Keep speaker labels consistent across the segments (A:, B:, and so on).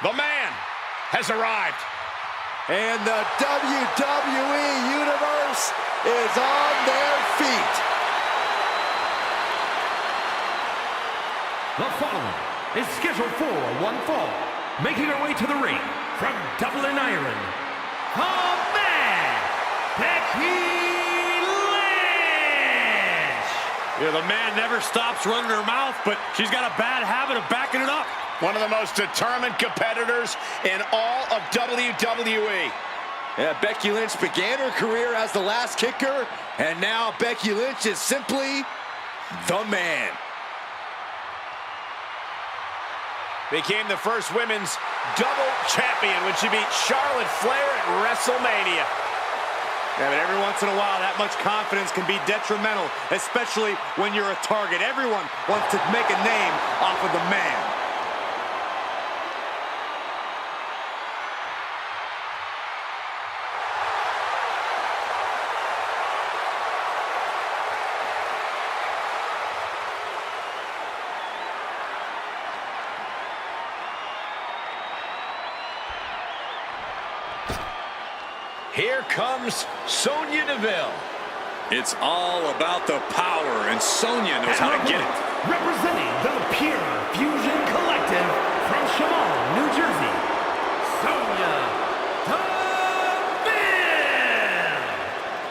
A: The man has arrived.
B: And the WWE Universe is on their feet.
C: The following is scheduled for one fall. Making her way to the ring from Dublin, Ireland, the man, Becky Lynch.
A: Yeah, the man never stops running her mouth, but she's got a bad habit of backing it up. One of the most determined competitors in all of WWE.
B: Yeah, Becky Lynch began her career as the last kicker, and now Becky Lynch is simply the man.
A: Became the first women's double champion when she beat Charlotte Flair at WrestleMania. Yeah, but every once in a while, that much confidence can be detrimental, especially when you're a target. Everyone wants to make a name off of the man. Here comes Sonya Deville.
D: It's all about the power, and Sonya knows how to get it.
C: Representing the Pure Fusion Collective from Shamoan, New Jersey, Sonya Deville.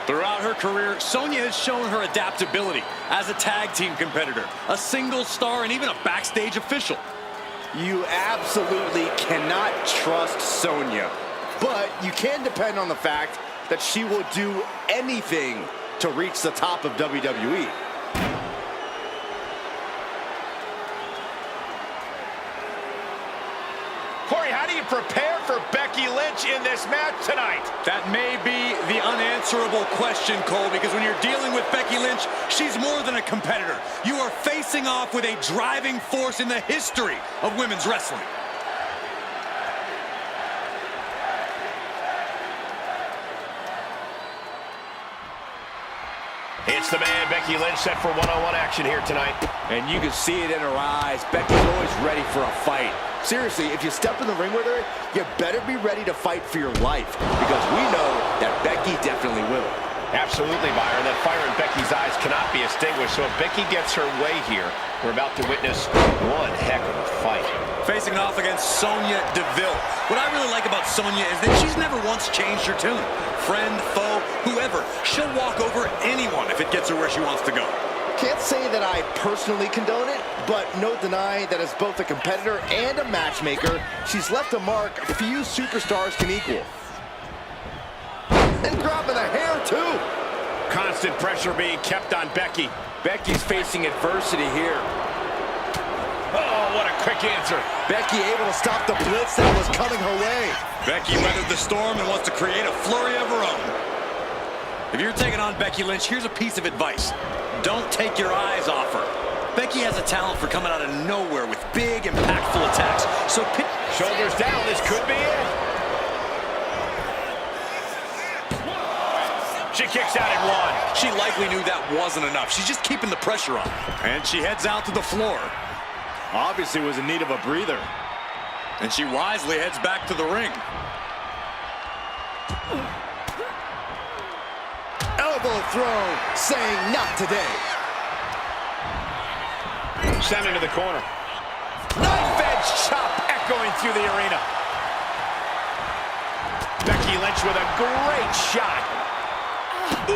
D: Throughout her career, Sonya has shown her adaptability as a tag team competitor, a single star, and even a backstage official.
B: You absolutely cannot trust Sonya, but you can depend on the fact that she will do anything to reach the top of WWE.
A: Corey, how do you prepare for Becky Lynch in this match tonight? That may be the unanswerable question, Cole, because when you're dealing with Becky Lynch, she's more than a competitor. You are facing off with a driving force in the history of women's wrestling. It's the man, Becky Lynch, set for one-on-one action here tonight.
B: And you can see it in her eyes. Becky's always ready for a fight. Seriously, if you step in the ring with her, you better be ready to fight for your life, because we know that Becky definitely will.
A: Absolutely, Byron. That fire in Becky's eyes cannot be extinguished, so if Becky gets her way here, we're about to witness one heck of a fight. Facing off against Sonya Deville. What I really like about Sonya is that she's never once changed her tune. Friend, foe, whoever, she'll walk over anyone if it gets her where she wants to go.
B: Can't say that I personally condone it, but no denying that as both a competitor and a matchmaker, she's left a mark few superstars can equal. And grabbing a hair, too.
A: Constant pressure being kept on Becky.
B: Becky's facing adversity here.
A: Oh, what a quick answer.
B: Becky able to stop the blitz that was coming her way.
A: Becky weathered the storm and wants to create a flurry of her own. If you're taking on Becky Lynch, here's a piece of advice. Don't take your eyes off her. Becky has a talent for coming out of nowhere with big, impactful attacks. So shoulders down, this could be it. She kicks out at one. She likely knew that wasn't enough. She's just keeping the pressure on. And she heads out to the floor.
B: Obviously was in need of a breather.
A: And she wisely heads back to the ring.
B: Elbow throw, saying not today.
A: Sent into the corner. Knife edge chop echoing through the arena. Becky Lynch with a great shot. Ooh.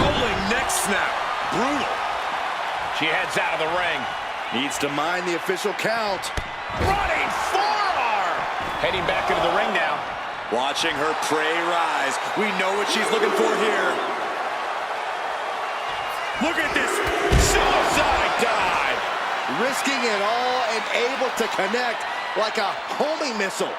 A: Rolling neck snap. Brutal. She heads out of the ring.
B: Needs to mind the official count.
A: Running forearm. Heading back into the ring now. Watching her prey rise. We know what she's looking for here. Look at this. Suicide dive.
B: Risking it all and able to connect like a homing missile.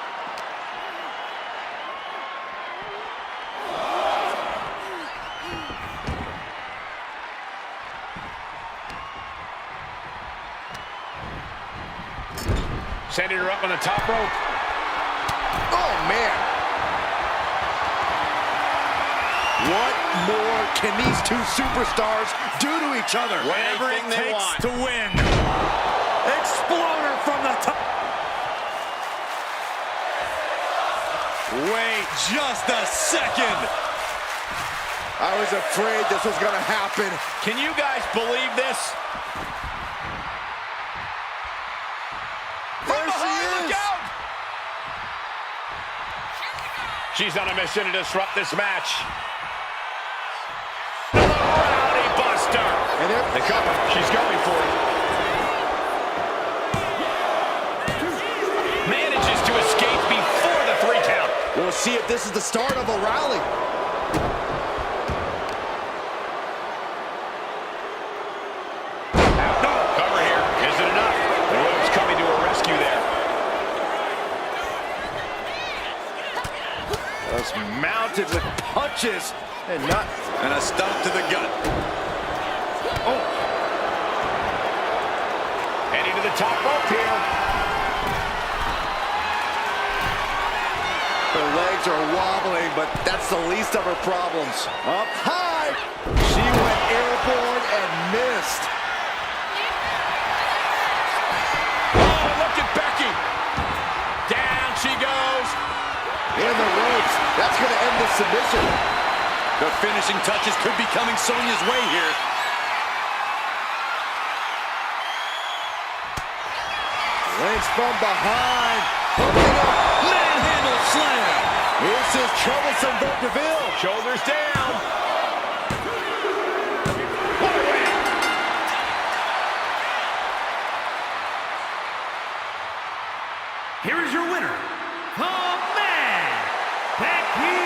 A: Sending her up on the top rope.
B: Oh, man. What more can these two superstars do to each other?
D: Whatever it
A: Anything they
D: takes
A: want.
D: to win. Exploder from the top. Wait just a second.
B: I was afraid this was going to happen.
A: Can you guys believe this?
B: There she
A: Look
B: is.
A: out! She's on a mission to disrupt this match. The Rowdy Buster.
B: And there,
A: The cover. She's going for it. Manages to escape before the 3 count.
B: we'll see if this is the start of a rally.
A: No. Cover here. Is it enough? The Rogue's coming to her rescue there.
B: Just mounted with punches and not.
D: And a stomp to the gut.
B: Oh,
A: Heading to the top rope here.
B: her legs are wobbling, but that's the least of her problems. Up high. She went airborne and missed.
A: Oh, look at Becky. Down she goes.
B: In the ropes. That's going to end the submission.
D: The finishing touches could be coming Sonya's way here.
B: Lynch from behind.
D: Manhandle slam.
B: This is troublesome for DeVille.
A: Shoulders down. What a win.
C: Here is your winner, the man, Becky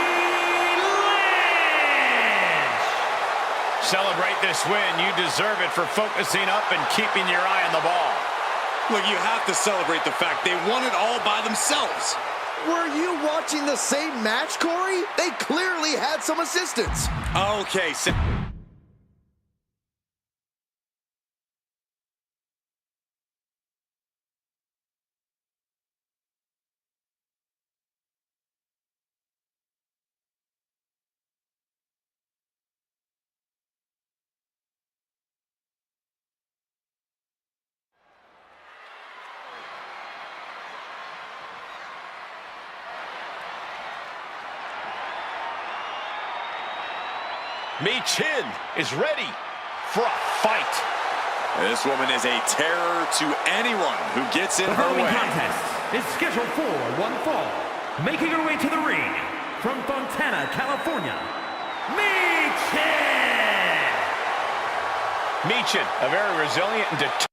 C: Lynch.
A: Celebrate this win. You deserve it for focusing up and keeping your eye on the ball.
D: Look, you have to celebrate the fact they won it all by themselves.
B: Were you watching the same match, Corey? They clearly had some assistance.
D: Okay,
A: Michin is ready for a fight.
D: this woman is a terror to anyone who gets in
C: The
D: her
C: following
D: way.
C: contest is scheduled for one fall. Making her way to the ring from Fontana, California, Michin.
A: Michin, a very resilient and determined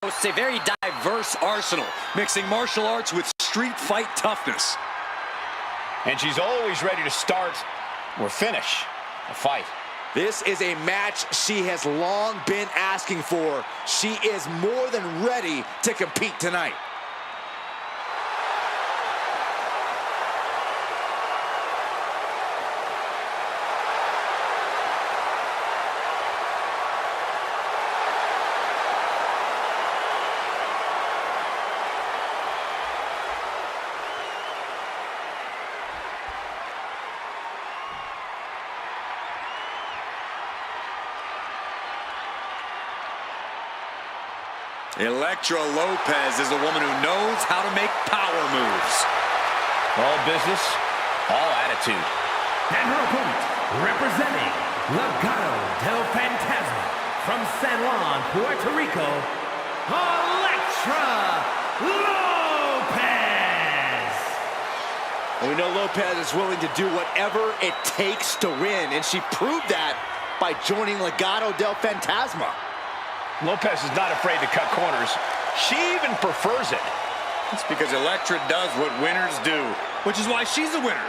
D: boasts a very diverse arsenal, mixing martial arts with street fight toughness.
A: And she's always ready to start or finish a fight.
B: This is a match she has long been asking for. She is more than ready to compete tonight.
D: Elektra Lopez is a woman who knows how to make power moves.
A: All business, all attitude.
C: And her opponent, representing Legado del Fantasma from San Juan, Puerto Rico, Elektra Lopez!
B: And we know Lopez is willing to do whatever it takes to win, and she proved that by joining Legado del Fantasma.
A: Lopez is not afraid to cut corners. She even prefers it.
D: It's because Elektra does what winners do, which is why she's a winner.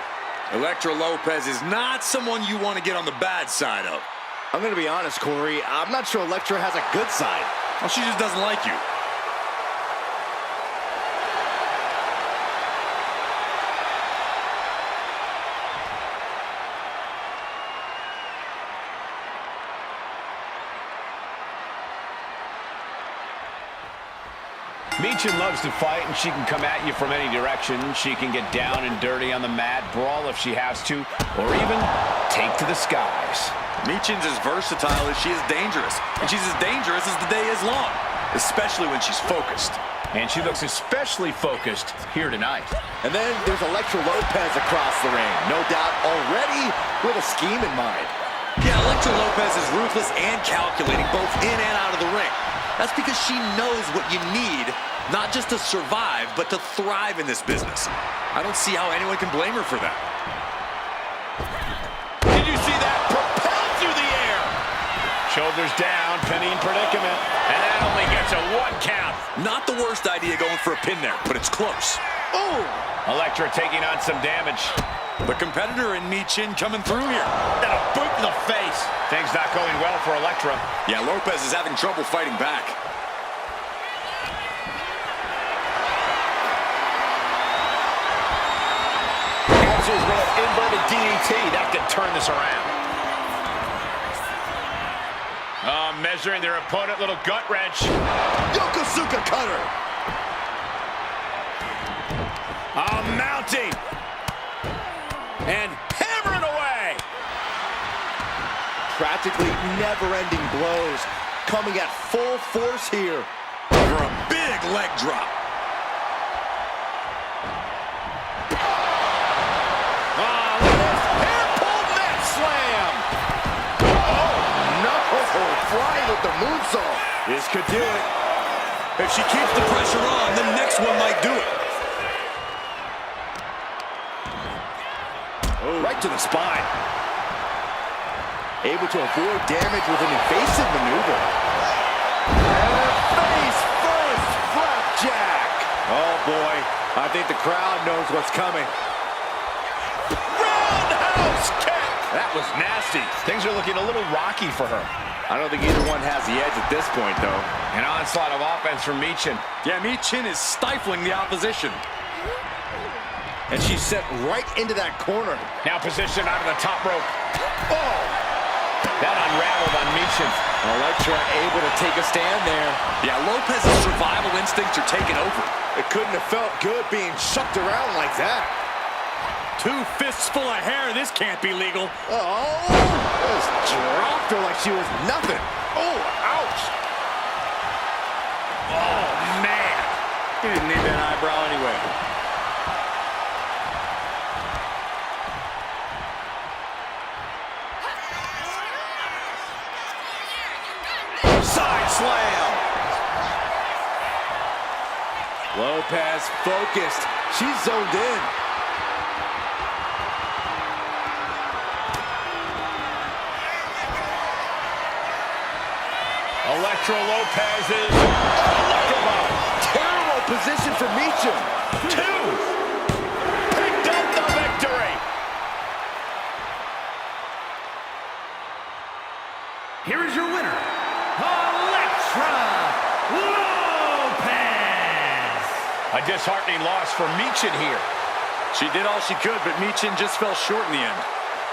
D: Elektra Lopez is not someone you want to get on the bad side of.
B: I'm going to be honest, Corey. I'm not sure Elektra has a good side.
D: Well, she just doesn't like you.
A: Michin loves to fight, and she can come at you from any direction. She can get down and dirty on the mat, brawl if she has to, or even take to the skies.
D: Michin's as versatile as she is dangerous, and she's as dangerous as the day is long, especially when she's focused.
A: And she looks especially focused here tonight.
B: And then there's Elektra Lopez across the ring. No doubt already with a scheme in mind.
D: Yeah, Elektra Lopez is ruthless and calculating both in and out of the ring. That's because she knows what you need, not just to survive, but to thrive in this business. I don't see how anyone can blame her for that.
A: Did you see that? Propelled through the air. Shoulders down, pinning predicament. And that only gets a 1 count.
D: Not the worst idea going for a pin there, but it's close.
A: Oh! Elektra taking on some damage.
D: The competitor in Michin coming through here.
A: And a boot in the face. Things not going well for Elektra.
D: Yeah, Lopez is having trouble fighting back.
A: Answers with an inverted DDT. That could turn this around. Measuring their opponent, little gut wrench.
B: Yokosuka cutter.
A: Mounting. And hammering away.
B: Practically never-ending blows coming at full force here.
D: For a big leg drop.
A: Hair-pulled neck slam.
B: Oh, no. Flying with the moonsault.
A: This could do it.
D: If she keeps the pressure on, the next one might do it.
B: Oh, right to the spine. Able to avoid damage with an evasive maneuver. And face first flapjack. Oh boy, I think the crowd knows what's coming.
A: Roundhouse kick. That was nasty. Things are looking a little rocky for her.
B: I don't think either one has the edge at this point, though.
A: An onslaught of offense from Michin.
D: Yeah, Michin is stifling the opposition.
B: And she's set right into that corner.
A: Now positioned onto the top rope. Oh! That unraveled on Michin.
B: Elektra able to take a stand there.
D: Yeah, Lopez's survival instincts are taking over.
B: It couldn't have felt good being chucked around like that.
D: 2 fists full of hair. This can't be legal.
B: Oh! Just dropped her like she was nothing. Oh, ouch!
D: Oh, man. He didn't need that eyebrow anyway.
B: Side slam. Lopez focused. She's zoned in.
A: Elektra Lopez is... A disheartening loss for Michin here.
D: She did all she could, but Michin just fell short in the end.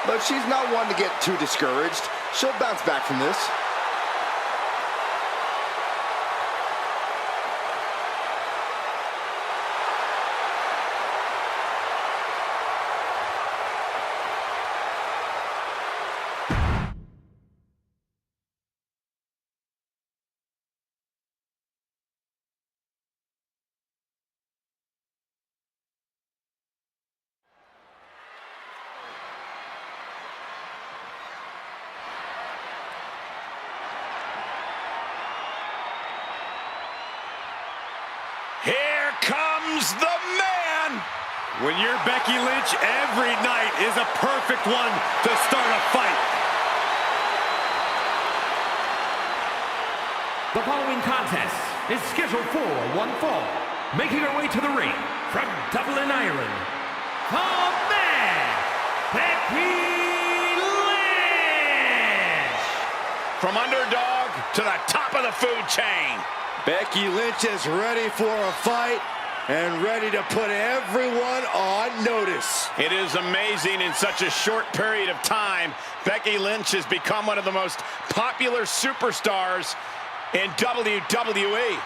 B: But she's not one to get too discouraged. She'll bounce back from this.
A: Here comes the man!
D: When you're Becky Lynch, every night is a perfect one to start a fight.
C: The following contest is scheduled for one fall. Making her way to the ring from Dublin, Ireland, the man, Becky Lynch!
A: From underdog to the top of the food chain.
B: Becky Lynch is ready for a fight and ready to put everyone on notice.
A: It is amazing in such a short period of time. Becky Lynch has become one of the most popular superstars in WWE.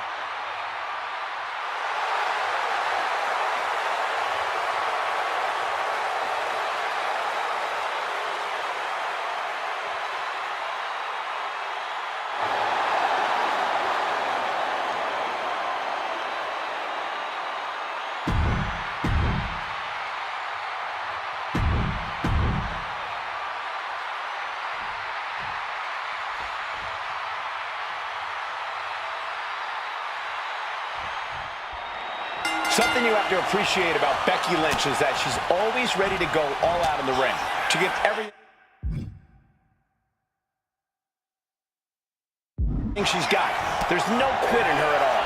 A: Something you have to appreciate about Becky Lynch is that she's always ready to go all out in the ring. She gives everything she's got. There's no quit in her at all.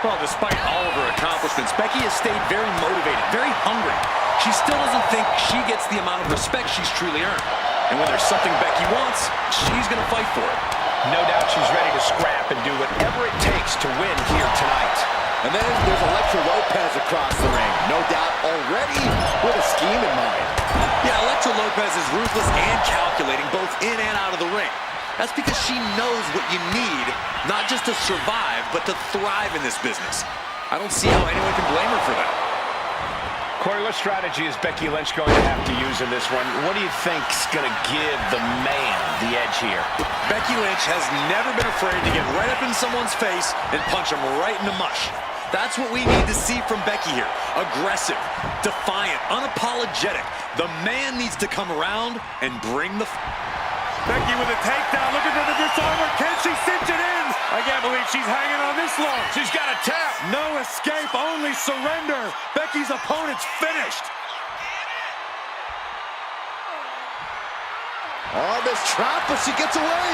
D: Well, despite all of her accomplishments, Becky has stayed very motivated, very hungry. She still doesn't think she gets the amount of respect she's truly earned. And when there's something Becky wants, she's going to fight for it.
A: No doubt she's ready to scrap and do whatever it takes to win here tonight.
B: And then there's Elektra Lopez across the ring. No doubt already with a scheme in mind.
D: Yeah, Elektra Lopez is ruthless and calculating both in and out of the ring. That's because she knows what you need, not just to survive, but to thrive in this business. I don't see how anyone can blame her for that.
A: Corey, what strategy is Becky Lynch going to have to use in this one? What do you think's going to give the man the edge here?
D: Becky Lynch has never been afraid to get right up in someone's face and punch them right in the mush. That's what we need to see from Becky here. Aggressive, defiant, unapologetic. The man needs to come around and bring the... Becky with a takedown, looking for the disarmer. Can she cinch it in? I can't believe she's hanging on this long.
A: She's got a tap.
D: No escape, only surrender. Becky's opponent's finished.
B: Oh, this trap, but she gets away.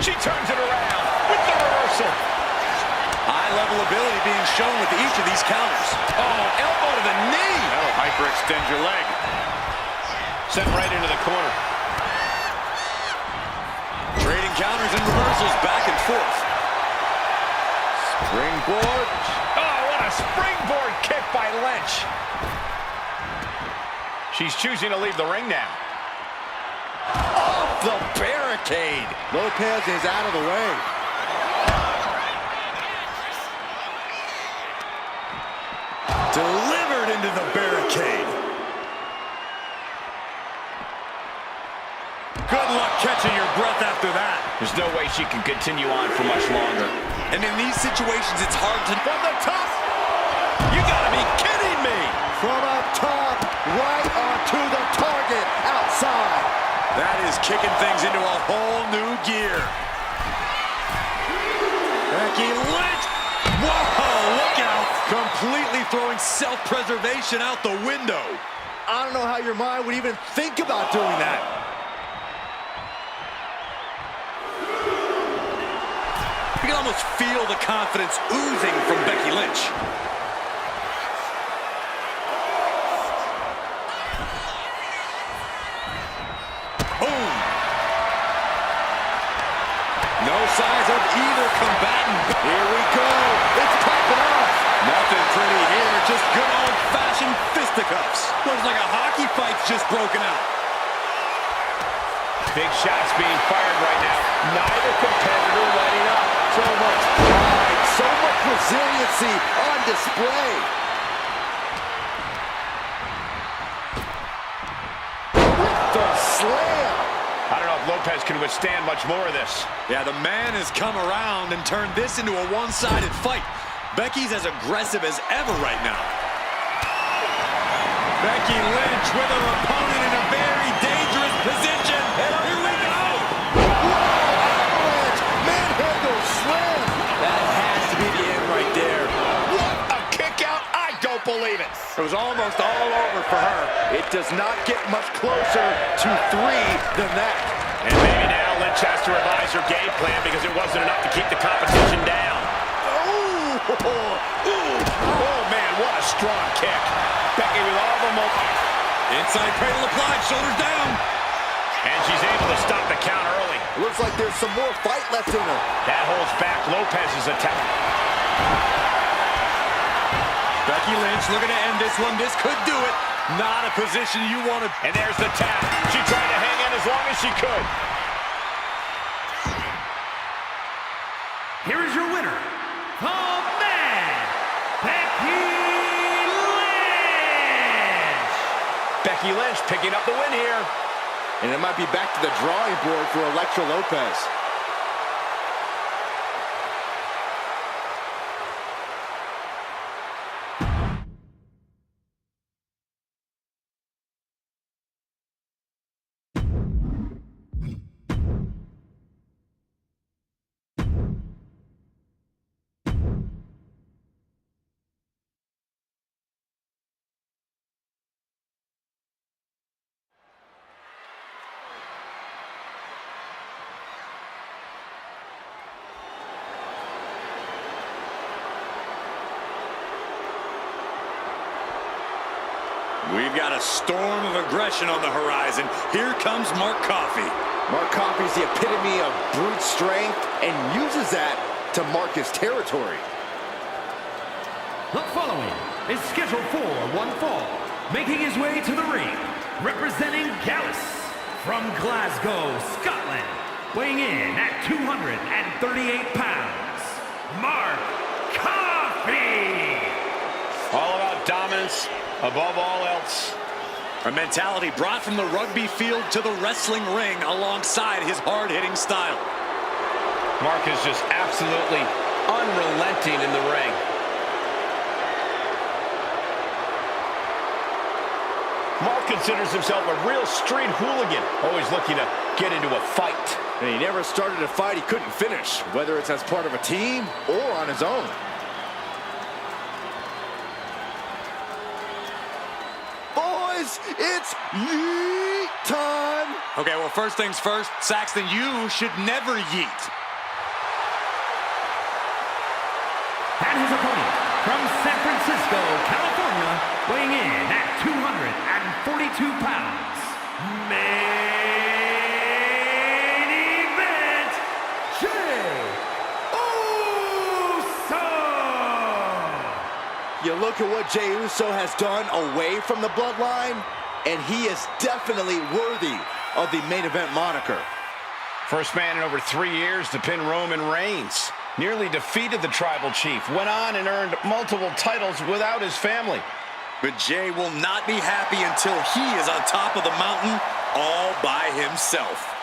A: She turns it around with the reversal.
D: High-level ability being shown with each of these counters.
A: Oh, elbow to the knee.
D: That'll hyperextend your leg.
A: Sent right into the corner.
D: Trading counters and reversals back and forth.
B: Springboard.
A: Oh, what a springboard kick by Lynch. She's choosing to leave the ring now.
B: Off the barricade. Lopez is out of the way.
D: Delivered into the barricade. Good luck catching your breath after that.
A: There's no way she can continue on for much longer.
D: And in these situations, it's hard to...
A: From the top! You gotta be kidding me!
B: From up top, right onto the target outside.
D: That is kicking things into a whole new gear. Becky Lynch! Whoa, look out! Completely throwing self-preservation out the window.
B: I don't know how your mind would even think about doing that.
D: You can almost feel the confidence oozing from Becky Lynch. Boom! No signs of either combatant.
B: Here we go. It's popping off.
D: Nothing pretty here, just good old-fashioned fisticuffs. Looks like a hockey fight's just broken out.
A: Big shots being fired right now. Neither competitor letting up.
B: So much pride, so much resiliency on display. With the slam.
A: I don't know if Lopez can withstand much more of this.
D: Yeah, the man has come around and turned this into a one-sided fight. Becky's as aggressive as ever right now. Becky Lynch with her opponent in a very dangerous position. Here we go!
B: Avalanche, manhandle slam.
D: That has to be the end right there.
A: What a kick out. I don't believe it.
B: It was almost all over for her. It does not get much closer to 3 than that.
A: And maybe now Lynch has to revise her game plan because it wasn't enough to keep the competition down. Oh, man, what a strong kick. Becky with all the momentum.
D: Inside cradle applied, shoulders down.
A: And she's able to stop the count early.
B: Looks like there's some more fight left in her.
A: That holds back Lopez's attack.
D: Becky Lynch looking to end this one. This could do it. Not a position you want to...
A: And there's the tap. She tried to hang in as long as she could.
C: Here is your winner, the man, Becky Lynch.
A: Becky Lynch picking up the win here.
B: And it might be back to the drawing board for Elektra Lopez.
D: We've got a storm of aggression on the horizon. Here comes Mark Coffey.
B: Mark Coffey's the epitome of brute strength and uses that to mark his territory.
C: The following is scheduled for one fall, making his way to the ring, representing Gallus from Glasgow, Scotland, weighing in at 238 pounds, Mark Coffey.
A: All about dominance above all else.
D: A mentality brought from the rugby field to the wrestling ring alongside his hard-hitting style.
A: Mark is just absolutely unrelenting in the ring. Mark considers himself a real street hooligan, always looking to get into a fight.
B: And he never started a fight he couldn't finish, whether it's as part of a team or on his own. Boys, it's yeet time.
D: Okay, well, first things first, Saxton, you should never yeet.
C: And his opponent from San Francisco, California, weighing in at 242 pounds, main event, Jey Uso!
B: You look at what Jey Uso has done away from the bloodline, and he is definitely worthy of the main event moniker.
A: First man in over 3 years to pin Roman Reigns. Nearly defeated the tribal chief. Went on and earned multiple titles without his family.
D: But Jey will not be happy until he is on top of the mountain all by himself.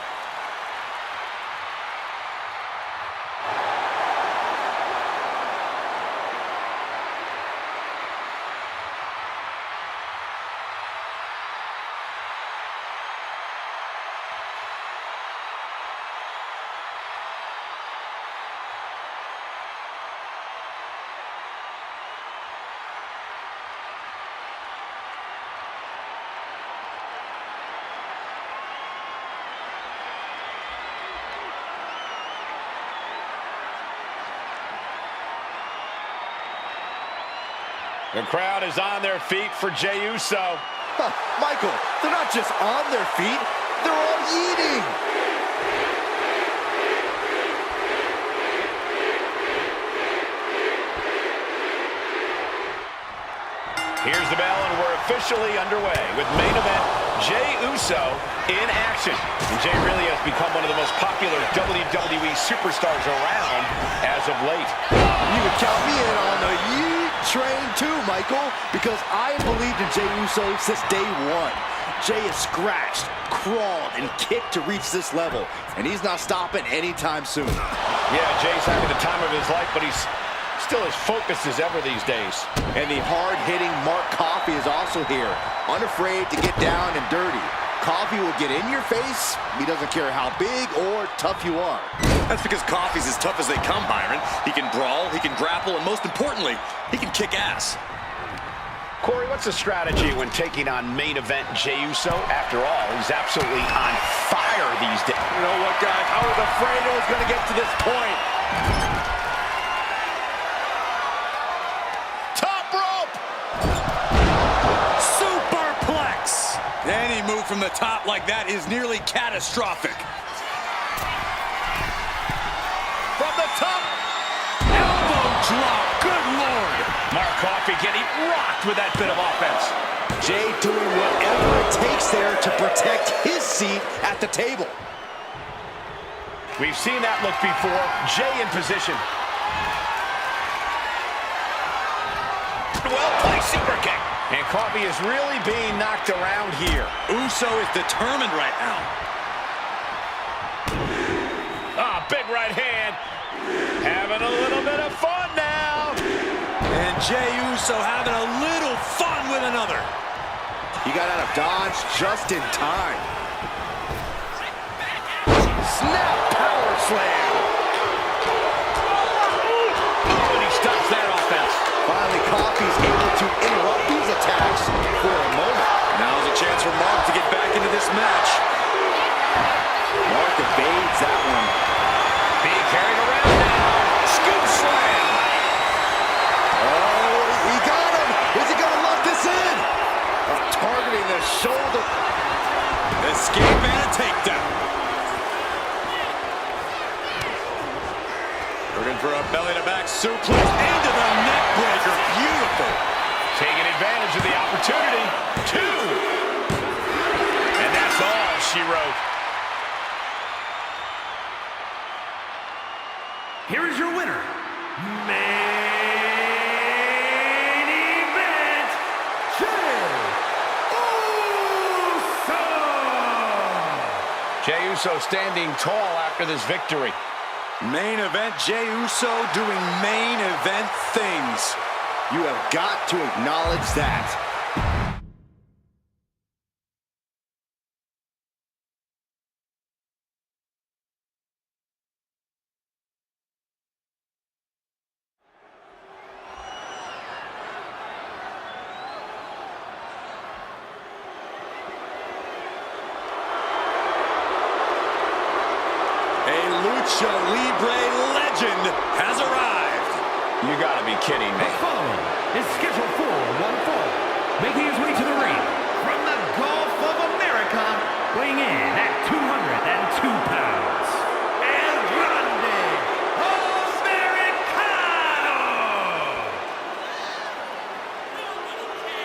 A: The crowd is on their feet for Jey Uso.
B: Michael, they're not just on their feet, they're all eating.
A: Here's the bell, and we're officially underway with main event Jey Uso in action. And Jey really has become one of the most popular WWE superstars around as of late.
B: You can count me in on the yeet train too, Michael, because I have believed in Jey Uso since day one. Jey has scratched, crawled, and kicked to reach this level, and he's not stopping anytime soon.
A: Yeah, Jey's having the time of his life, but he's still as focused as ever these days.
B: And the hard-hitting Mark Coffey is also here, unafraid to get down and dirty. Coffey will get in your face. He doesn't care how big or tough you are.
D: That's because Coffey's as tough as they come, Byron. He can brawl, he can grapple, and most importantly, he can kick ass.
A: Corey, what's the strategy when taking on main event Jey Uso? After all, he's absolutely on fire these days.
B: You know what, guys? I was afraid it was going to get to this point. Top rope!
D: Superplex! Any move from the top like that is nearly catastrophic.
B: From the top!
D: Elbow drop, good Lord!
A: Mark Coffey getting rocked with that bit of offense.
B: Jey doing whatever it takes there to protect his seat at the table.
A: We've seen that look before. Jey in position. Well-placed super kick. And Coffey is really being knocked around here.
D: Uso is determined right now.
A: Ah, big right hand. Having a little bit of fun now.
D: And Jey Uso having a little fun with another.
B: He got out of dodge just in time. Snap power slam.
A: Oh, and he stops that offense.
B: Finally, Coffey's able to interrupt these attacks for a moment.
D: Now's a chance for Mark to get back into this match.
B: Mark evades that one.
A: Being carried around now. Scoop slam.
B: Oh, he got him. Is he going to lock this in? Targeting the shoulder.
D: Escape and a takedown. Looking for a belly-to-back suplex into the neck breaker. Beautiful.
A: Taking advantage of the opportunity. 2. And that's all she wrote.
C: Here is your winner, main event, Jey Uso!
A: Jey Uso standing tall after this victory.
D: Main event Jey Uso doing main event things.
B: You have got to acknowledge that.
D: A Lucha Libre legend has arrived.
A: You gotta be kidding me.
C: The following is scheduled for one fall, making his way to the ring from the Gulf of America, weighing in at 202 pounds, El Grande Americano!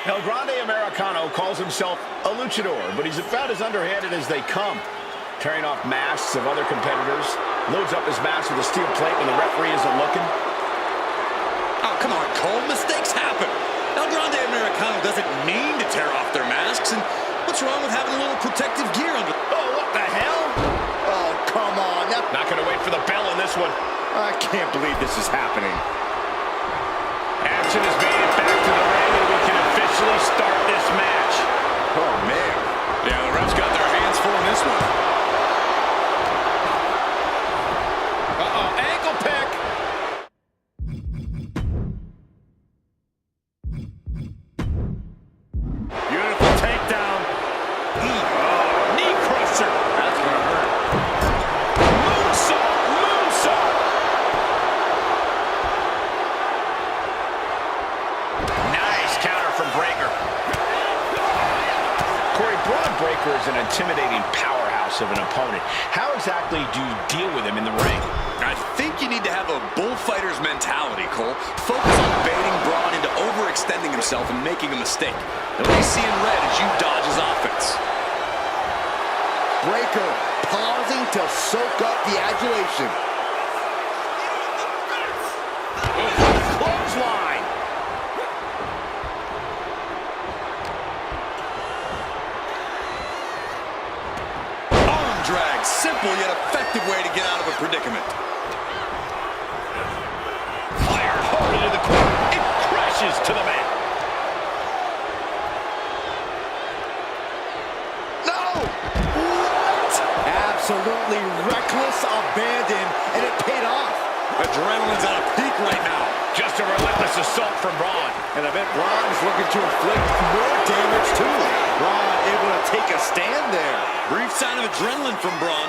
A: El Grande Americano calls himself a luchador, but he's about as underhanded as they come. Tearing off masks of other competitors, loads up his mask with a steel plate when the referee isn't looking.
D: Oh, come on, Cole. Mistakes happen. El Grande Americano doesn't mean to tear off their masks, and what's wrong with having a little protective gear under?
A: Oh, what the hell?
B: Oh, come on.
A: Not gonna wait for the bell on this one.
B: I can't believe this is happening.
A: Action has made it back to the ring, and we can officially start this match.
B: Oh, man.
D: Yeah, the refs got their hands full in this one.
A: Uh-oh, ankle pick.
D: Beautiful takedown.
A: Oh, knee crusher.
D: That's gonna hurt.
A: Moonsault, moonsault. Nice counter from Breakker. Corey, Bron Breakker is an intimidating powerhouse of an opponent. How exactly do you deal with him in the ring?
D: I think you need to have a bullfighter's mentality, Cole. Focus on baiting Braun into overextending himself and making a mistake. And what you see in red is you dodge his offense.
B: Breaker pausing to soak up the adulation.
A: Clothesline.
D: Arm drag, simple yet effective way to get out of a predicament.
A: Fired hard into the corner. It crashes to the mat.
B: No! What? Absolutely reckless abandon, and it paid off.
D: Adrenaline's at a peak right now.
A: Just a relentless assault from Braun.
B: And I bet Braun is looking to inflict more damage too. Braun able to take a stand there.
D: Brief sign of adrenaline from Braun.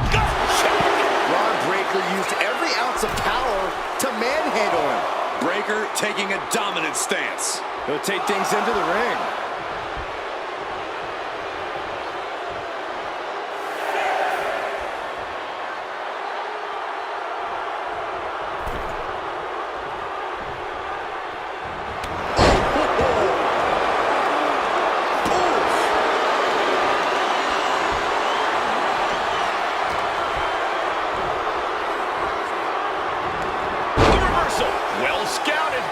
B: Bron Breakker used every ounce of power to manhandle him.
D: Breakker taking a dominant stance.
B: He'll take things into the ring.
A: Well scouted.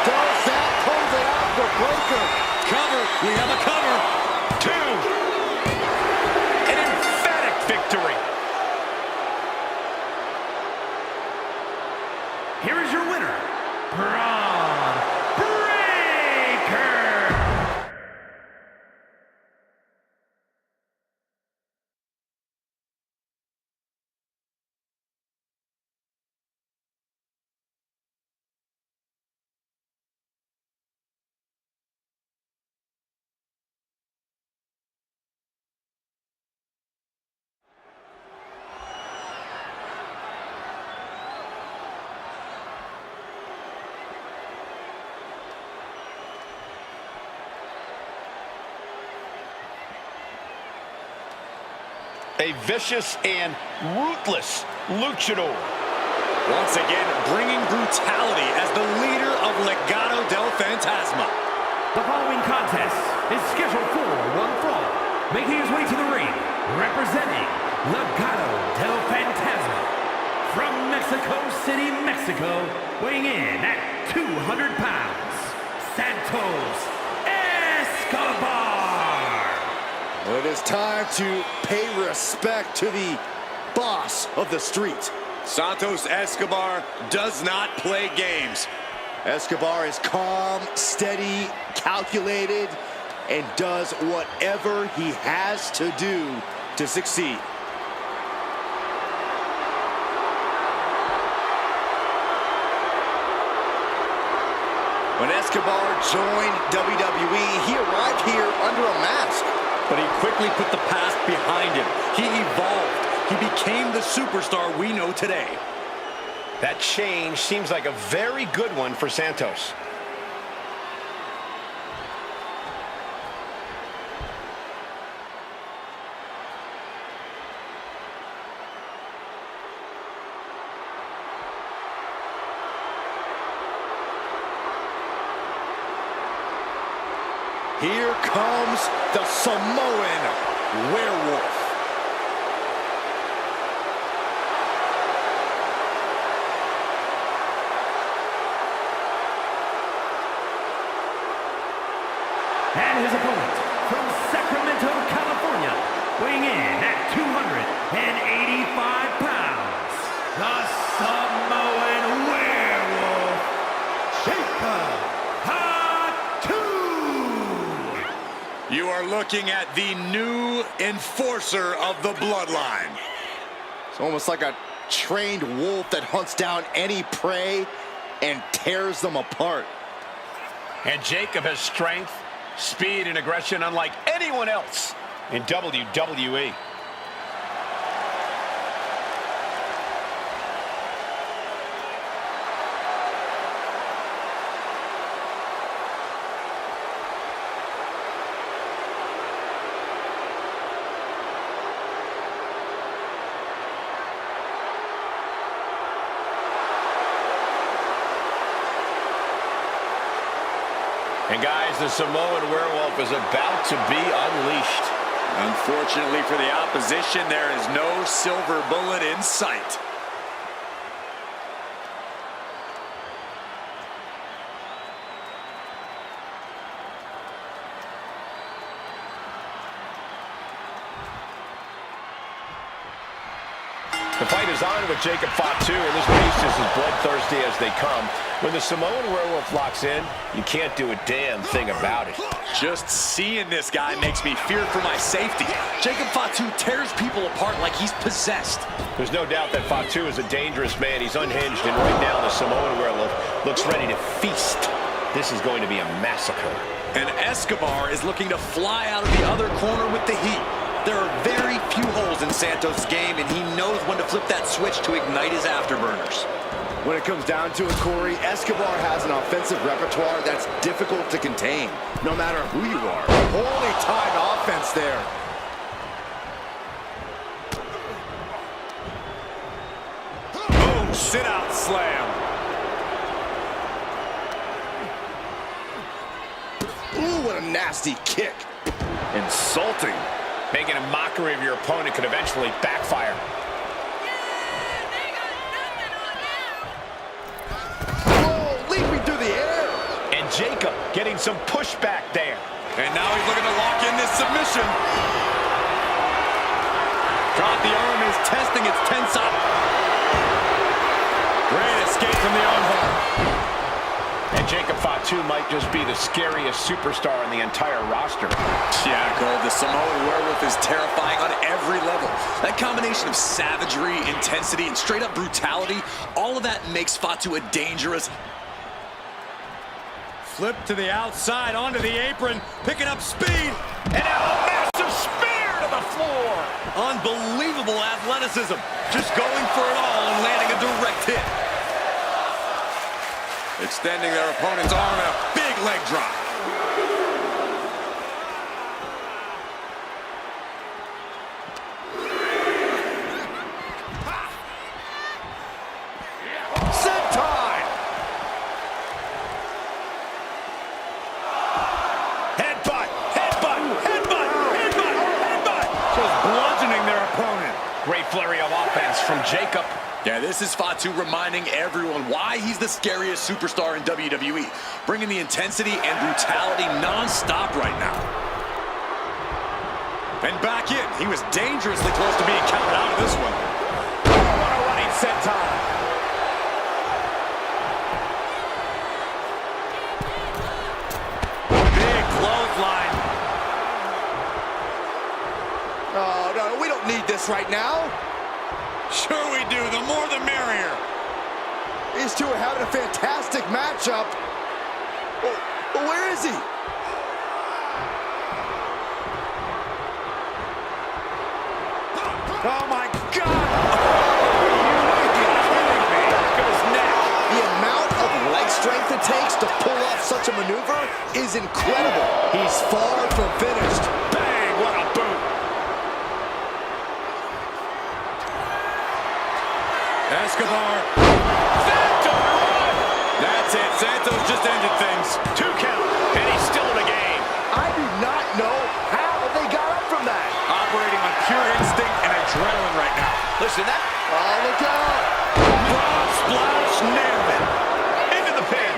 B: Does that close it out for Breakker?
D: Cover. We have a cover.
A: 2. An emphatic victory.
C: Here is your winner, Braun Breakker.
A: A vicious and ruthless luchador.
D: Once again, bringing brutality as the leader of Legado del Fantasma.
C: The following contest is scheduled for one fall. Making his way to the ring, representing Legado del Fantasma. From Mexico City, Mexico, weighing in at 200 pounds, Santos Escobar.
B: It is time to pay respect to the boss of the street.
D: Santos Escobar does not play games.
B: Escobar is calm, steady, calculated, and does whatever he has to do to succeed. When Escobar joined WWE, he arrived here under a mask.
D: But he quickly put the past behind him. He evolved. He became the superstar we know today.
A: That change seems like a very good one for Santos.
B: Here comes the Samoan Werewolf.
C: And his opponent from Sacramento, California, weighing in at 285 pounds, the Samoan Werewolf, Jacob Fatu.
D: You are looking at the new enforcer of the bloodline.
B: It's almost like a trained wolf that hunts down any prey and tears them apart.
A: And Jacob has strength, speed, and aggression unlike anyone else in WWE. And guys, the Samoan Werewolf is about to be unleashed.
D: Unfortunately for the opposition, there is no silver bullet in sight.
A: The fight is on with Jacob Fatu, and this beast is as bloodthirsty as they come. When the Samoan Werewolf locks in, you can't do a damn thing about it.
D: Just seeing this guy makes me fear for my safety. Jacob Fatu tears people apart like he's possessed.
A: There's no doubt that Fatu is a dangerous man. He's unhinged, and right now the Samoan Werewolf looks ready to feast. This is going to be a massacre.
D: And Escobar is looking to fly out of the other corner with the heat. There are very few holes in Santos' game, and he knows when to flip that switch to ignite his afterburners.
B: When it comes down to it, Corey, Escobar has an offensive repertoire that's difficult to contain, no matter who you are. Holy timed offense there.
D: Boom, sit-out slam.
B: Ooh, what a nasty kick. Insulting.
A: Making a mockery of your opponent could eventually backfire.
B: Whoa, leaping through the air.
A: And Jacob getting some pushback there.
D: And now he's looking to lock in this submission. Drop the arm is testing its tense up. Great escape from the armbar.
A: And Jacob Fatu might just be the scariest superstar on the entire roster.
D: Yeah, Cole, the Samoan Werewolf is terrifying on every level. That combination of savagery, intensity, and straight-up brutality, all of that makes Fatu a dangerous... Flip to the outside, onto the apron, picking up speed.
A: And now a massive spear to the floor.
D: Unbelievable athleticism. Just going for it all and landing a direct hit. Extending their opponent's arm in a big leg drop.
B: Senton!
A: Headbutt, headbutt, headbutt, headbutt, headbutt.
D: Just bludgeoning their opponent.
A: Great flurry of offense from Jacob.
D: Yeah, this is Fatu reminding everyone why he's the scariest superstar in WWE. Bringing the intensity and brutality non-stop right now. And back in. He was dangerously close to being counted out of this one.
A: Oh, what a running senton.
D: Big clothesline.
B: Oh, no, we don't need this right now.
D: Sure we do. The more the merrier.
B: These two are having a fantastic matchup. But where is he?
D: Oh, my God.
B: Back of his neck. The amount of leg strength it takes to pull off such a maneuver is incredible. He's far from finished.
A: Bang, what a boot.
D: Escobar.
A: Santos run.
D: That's it. Santos just ended things.
A: 2 count, and he's still in the game.
B: I do not know how they got up from that.
D: Operating on pure instinct and adrenaline right now.
A: Listen, that
B: Oh, look out.
A: broad splash nailed it. Into the pin.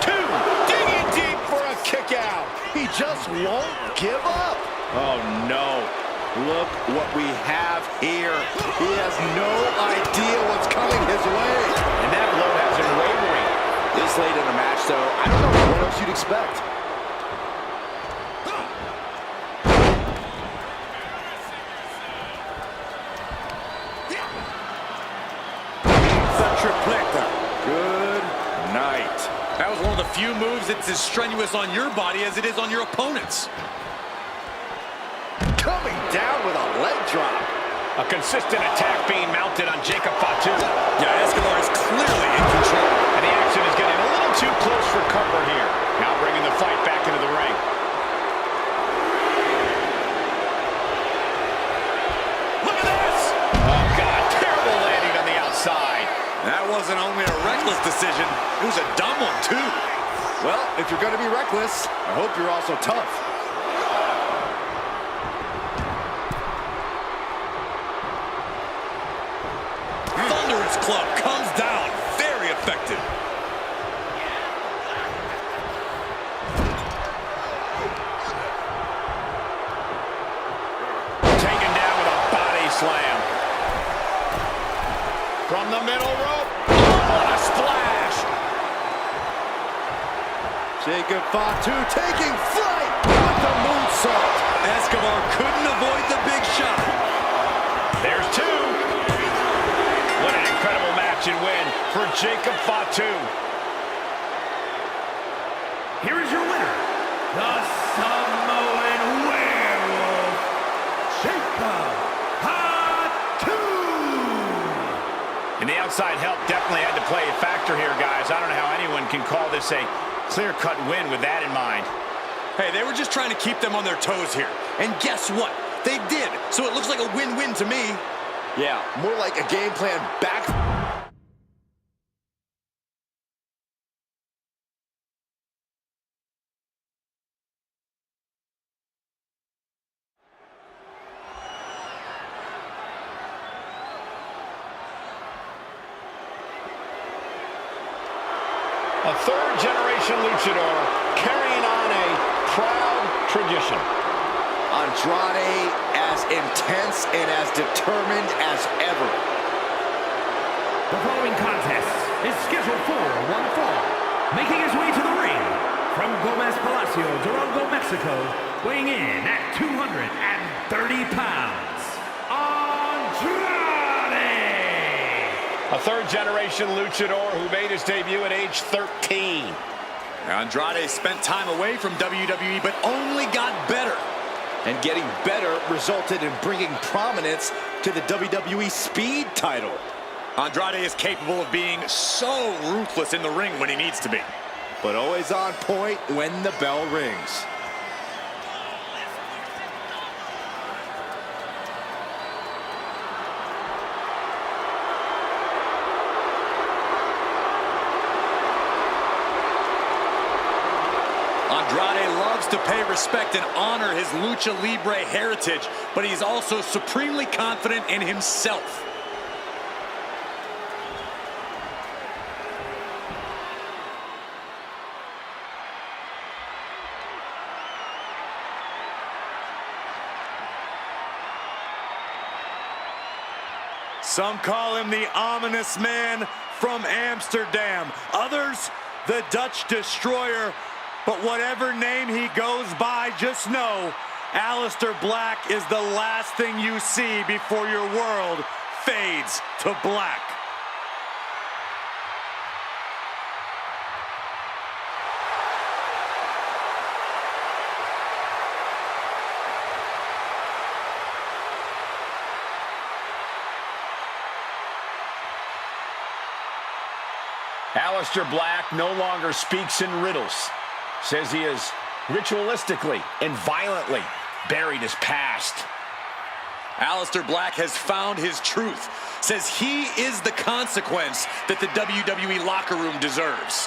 A: 2, digging deep for a kick out.
B: He just won't give up.
A: Oh, no.
B: Look what we have here. He has no idea what's coming his way.
A: And that blow has him wavering.
B: This late in the match, though, I don't know what else you'd expect.
D: The tripleta.
B: Good night.
D: That was one of the few moves that's as strenuous on your body as it is on your opponent's.
B: Coming down with a leg drop.
A: A consistent attack being mounted on Jacob Fatu.
D: Yeah, Escobar is clearly in control.
A: And the action is getting a little too close for comfort here. Now bringing the fight back into the ring. Look at this! Oh, God, terrible landing on the outside.
D: That wasn't only a reckless decision, it was a dumb one, too.
B: Well, if you're going to be reckless, I hope you're also tough.
D: Thunderous club comes down. Very effective.
A: Taken down with a body slam. From the middle rope. Oh, what a splash.
B: Jacob Fatu taking flight with the moonsault.
D: Escobar couldn't avoid the big shot.
A: There's two. What an incredible match and win for Jacob Fatu.
C: Here is your winner, the Samoan Werewolf, Jacob Fatu.
A: And the outside help definitely had to play a factor here, guys. I don't know how anyone can call this a clear-cut win with that in mind.
D: Hey, they were just trying to keep them on their toes here. And guess what? They did. So it looks like a win-win to me.
B: Yeah, more like a game plan back.
A: A third-generation luchador carrying on a proud tradition.
B: Andrade as intense and as determined as ever.
C: The following contest is scheduled for one fall. Making his way to the ring from Gomez Palacio, Durango, Mexico, weighing in at 230 pounds, Andrade!
A: A third-generation luchador who made his debut at age 13.
D: Andrade spent time away from WWE, but only got better.
B: And getting better resulted in bringing prominence to the WWE Speed title.
D: Andrade is capable of being so ruthless in the ring when he needs to be.
B: But always on point when the bell rings.
D: Andrade loves to pay respect and honor his Lucha Libre heritage, but he's also supremely confident in himself. Some call him the ominous man from Amsterdam. Others, the Dutch Destroyer. But whatever name he goes by, just know Aleister Black is the last thing you see before your world fades to black.
A: Aleister Black no longer speaks in riddles. Says he is ritualistically and violently buried his past.
D: Aleister Black has found his truth. Says he is the consequence that the WWE locker room deserves.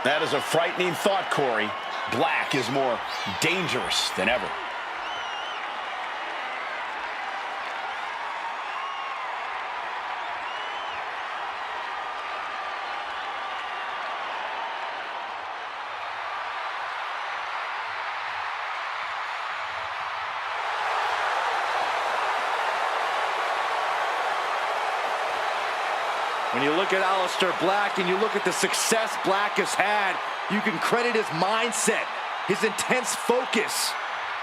A: That is a frightening thought, Corey. Black is more dangerous than ever.
B: When you look at Aleister Black and you look at the success Black has had, you can credit his mindset, his intense focus,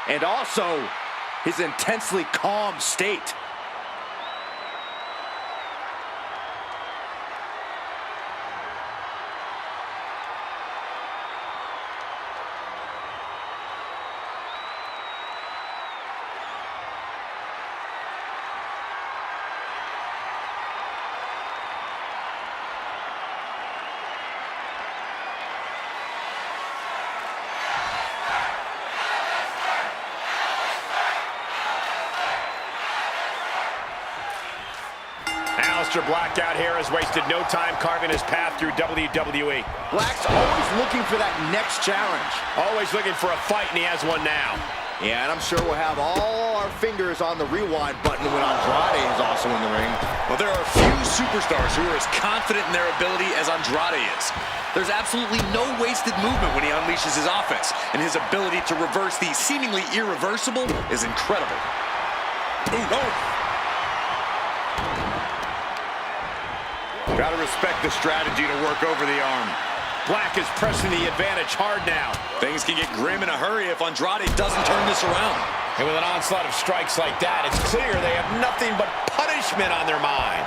B: and also his intensely calm state.
A: Aleister Black out here has wasted no time carving his path through WWE.
B: Black's always looking for that next challenge.
A: Always looking for a fight, and he has one now.
B: Yeah, and I'm sure we'll have all our fingers on the rewind button when Andrade is also in the ring.
D: Well, there are few superstars who are as confident in their ability as Andrade is. There's absolutely no wasted movement when he unleashes his offense, and his ability to reverse the seemingly irreversible is incredible. Ooh, no.
A: Gotta respect the strategy to work over the arm. Black is pressing the advantage hard now.
D: Things can get grim in a hurry if Andrade doesn't turn this around.
A: And with an onslaught of strikes like that, it's clear they have nothing but punishment on their mind.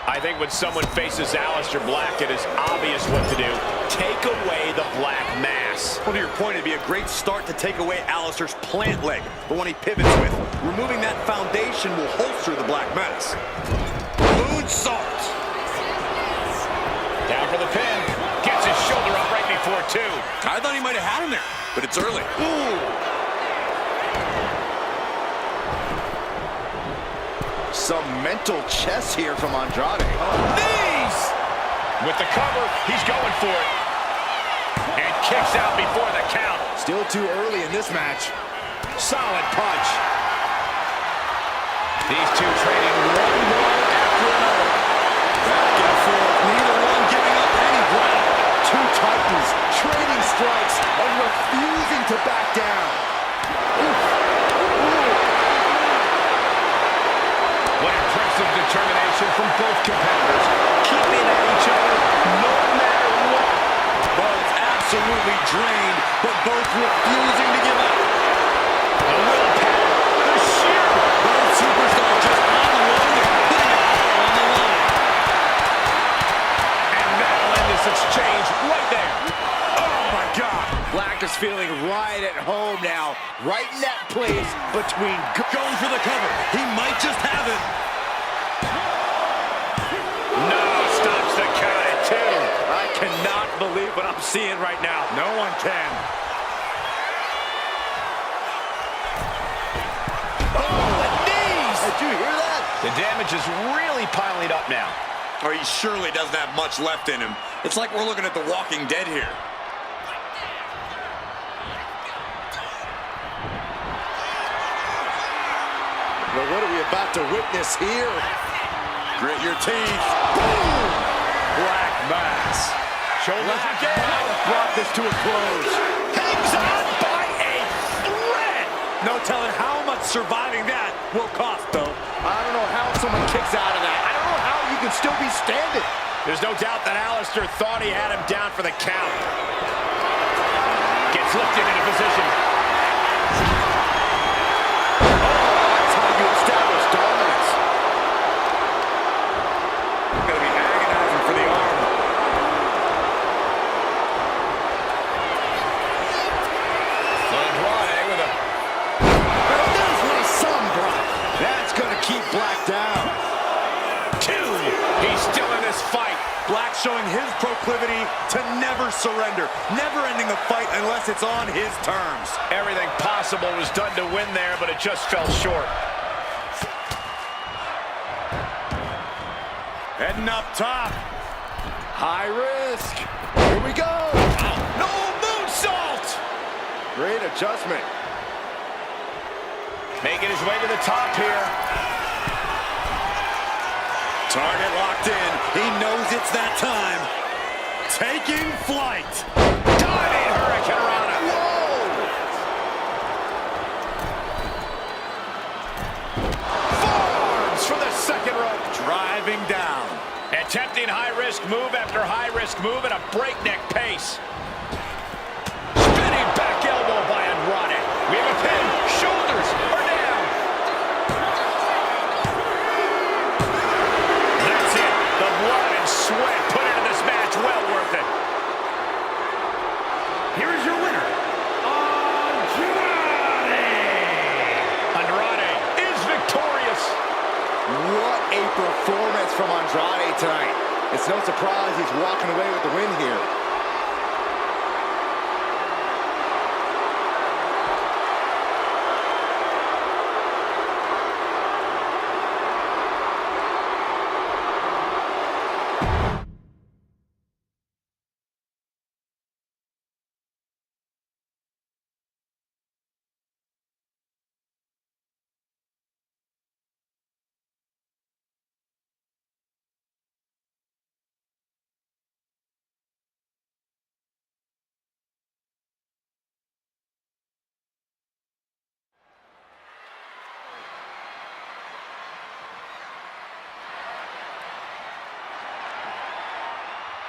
A: I think when someone faces Aleister Black, it is obvious what to do. Take away the black mass.
D: Well, to your point, it'd be a great start to take away Aleister's plant leg. But when he pivots with, removing that foundation will holster the black mass. Moonsault.
A: Down for the pin. Gets his shoulder up right before two.
D: I thought he might have had him there, but it's early.
A: Ooh.
B: Some mental chess here from Andrade.
A: Knees! With the cover, he's going for it. And kicks out before the count.
B: Still too early in this match.
A: Solid punch. These two trading one blow after another.
D: Back and forth, neither one giving up any ground.
B: Two titans trading strikes and refusing to back down.
A: What impressive determination from both competitors. Keeping at each other no matter what.
D: Both absolutely drained, but both refusing to give up.
A: The willpower, the sheer.
D: Both superstars just unloading, putting it all on the line.
A: And that'll end this exchange right there.
D: Oh my God.
B: Black is feeling right at home now. Right in that place between...
D: Going for the cover. He might just have it.
A: No, stops the count at two.
D: I cannot believe what I'm seeing right now.
A: No one can.
B: Oh, the knees! Did you hear that?
A: The damage is really piling up now.
D: Or he surely doesn't have much left in him. It's like we're looking at The Walking Dead here.
B: Well, what are we about to witness here?
D: Grit your teeth. Boom! Black mass.
A: Shoulders again.
B: Brought this to a close.
A: Hangs on by a thread.
D: No telling how much surviving that will cost, though.
B: I don't know how someone kicks out of that. I don't know how you can still be standing.
A: There's no doubt that Aleister thought he had him down for the count. Gets lifted into position.
B: That's how you establish dominance.
D: Gonna be agonizing for the arm.
A: Andrade with a...
B: There's my sombra. That's going to keep Black down.
A: two. He's still in this fight.
D: Black showing his proclivity to never surrender, never ending a fight unless it's on his terms.
A: Everything possible was done to win there, but it just fell short.
D: Heading up top.
B: High risk. Here we go.
A: No moonsault!
B: Great adjustment.
A: Making his way to the top here.
D: Target locked in. He knows it's that time. Taking flight.
A: Diving Hurricanrana. Forearms from the second rope.
D: Driving down.
A: Attempting high-risk move after high-risk move at a breakneck pace. Spinning back elbow by Andrade. We have a pin. Shoulders are down. That's it. The blood and sweat put into this match. Well worth it.
C: Here is your winner,
A: Andrade is victorious.
B: What a performance from Andrade tonight. It's no surprise he's walking away with the win here.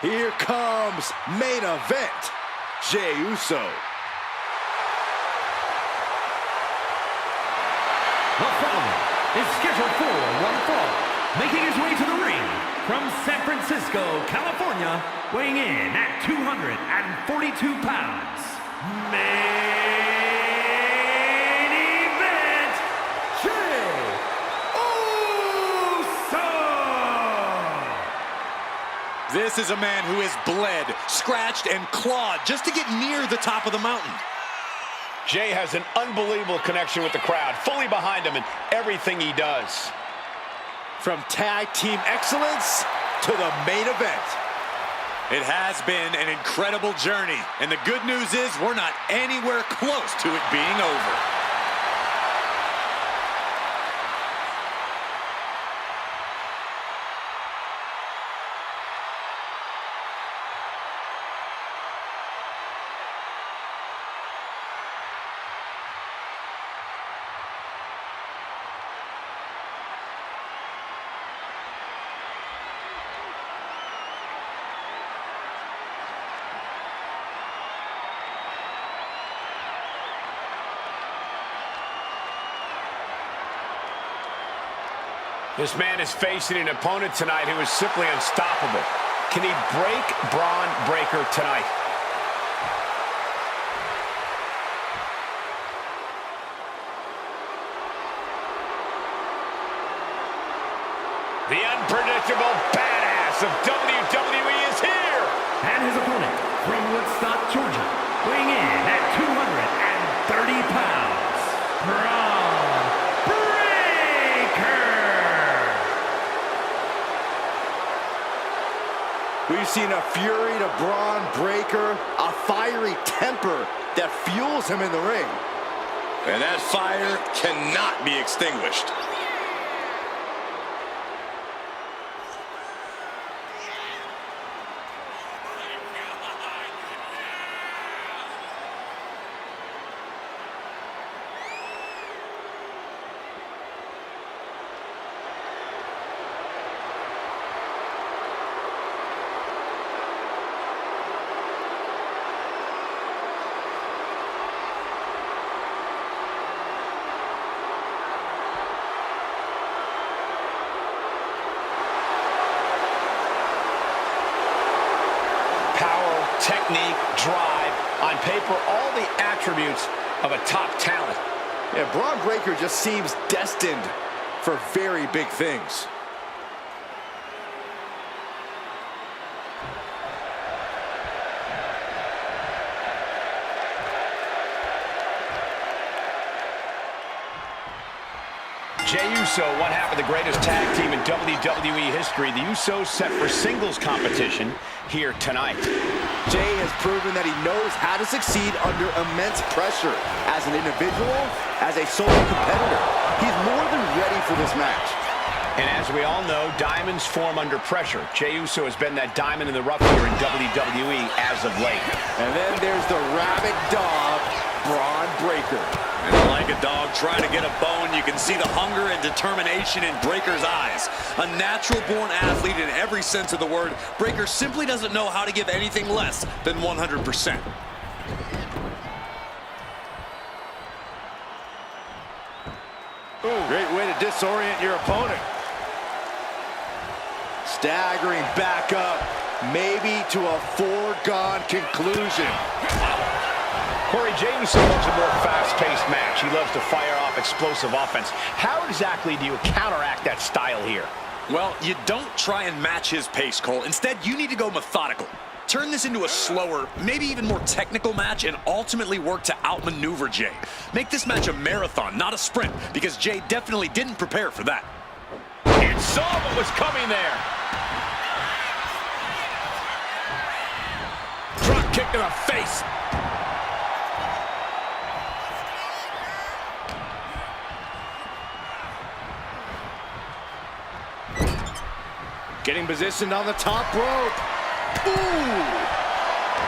B: Here comes main event, Jey Uso.
C: The following is scheduled for one fall, making his way to the ring from San Francisco, California, weighing in at 242 pounds. Main event, Jey Uso!
D: This is a man who has bled, scratched, and clawed just to get near the top of the mountain.
A: Jey has an unbelievable connection with the crowd, fully behind him in everything he does.
B: From tag team excellence to the main event.
D: It has been an incredible journey, and the good news is we're not anywhere close to it being over.
A: This man is facing an opponent tonight who is simply unstoppable. Can he break Bron Breakker tonight? The unpredictable badass of WWE is here!
C: And his opponent from Woodstock, Georgia, weighing in at 230 pounds, Bron Breakker!
B: We've seen a fury to Bron Breakker, a fiery temper that fuels him in the ring.
A: And that fire cannot be extinguished. Technique, drive, on paper, all the attributes of a top talent.
B: Yeah, Bron Breakker just seems destined for very big things.
A: Jey Uso, one half of the greatest tag team in WWE history. The Usos set for singles competition here tonight.
B: Jey has proven that he knows how to succeed under immense pressure. As an individual, as a solo competitor, he's more than ready for this match.
A: And as we all know, diamonds form under pressure. Jey Uso has been that diamond in the rough here in WWE as of late.
B: And then there's the rabid dog, Bron Breakker.
D: And like a dog trying to get a bone, you can see the hunger and determination in Breakker's eyes. A natural-born athlete in every sense of the word, Breakker simply doesn't know how to give anything less than 100%.
B: Great way to disorient your opponent. Staggering back up, maybe to a foregone conclusion.
A: Corey, Jey Uso loves a more fast-paced match. He loves to fire off explosive offense. How exactly do you counteract that style here?
D: Well, you don't try and match his pace, Cole. Instead, you need to go methodical. Turn this into a slower, maybe even more technical match and ultimately work to outmaneuver Jey. Make this match a marathon, not a sprint, because Jey definitely didn't prepare for that.
A: And saw what was coming there. Drop kick to the face.
B: Getting positioned on the top rope. Ooh!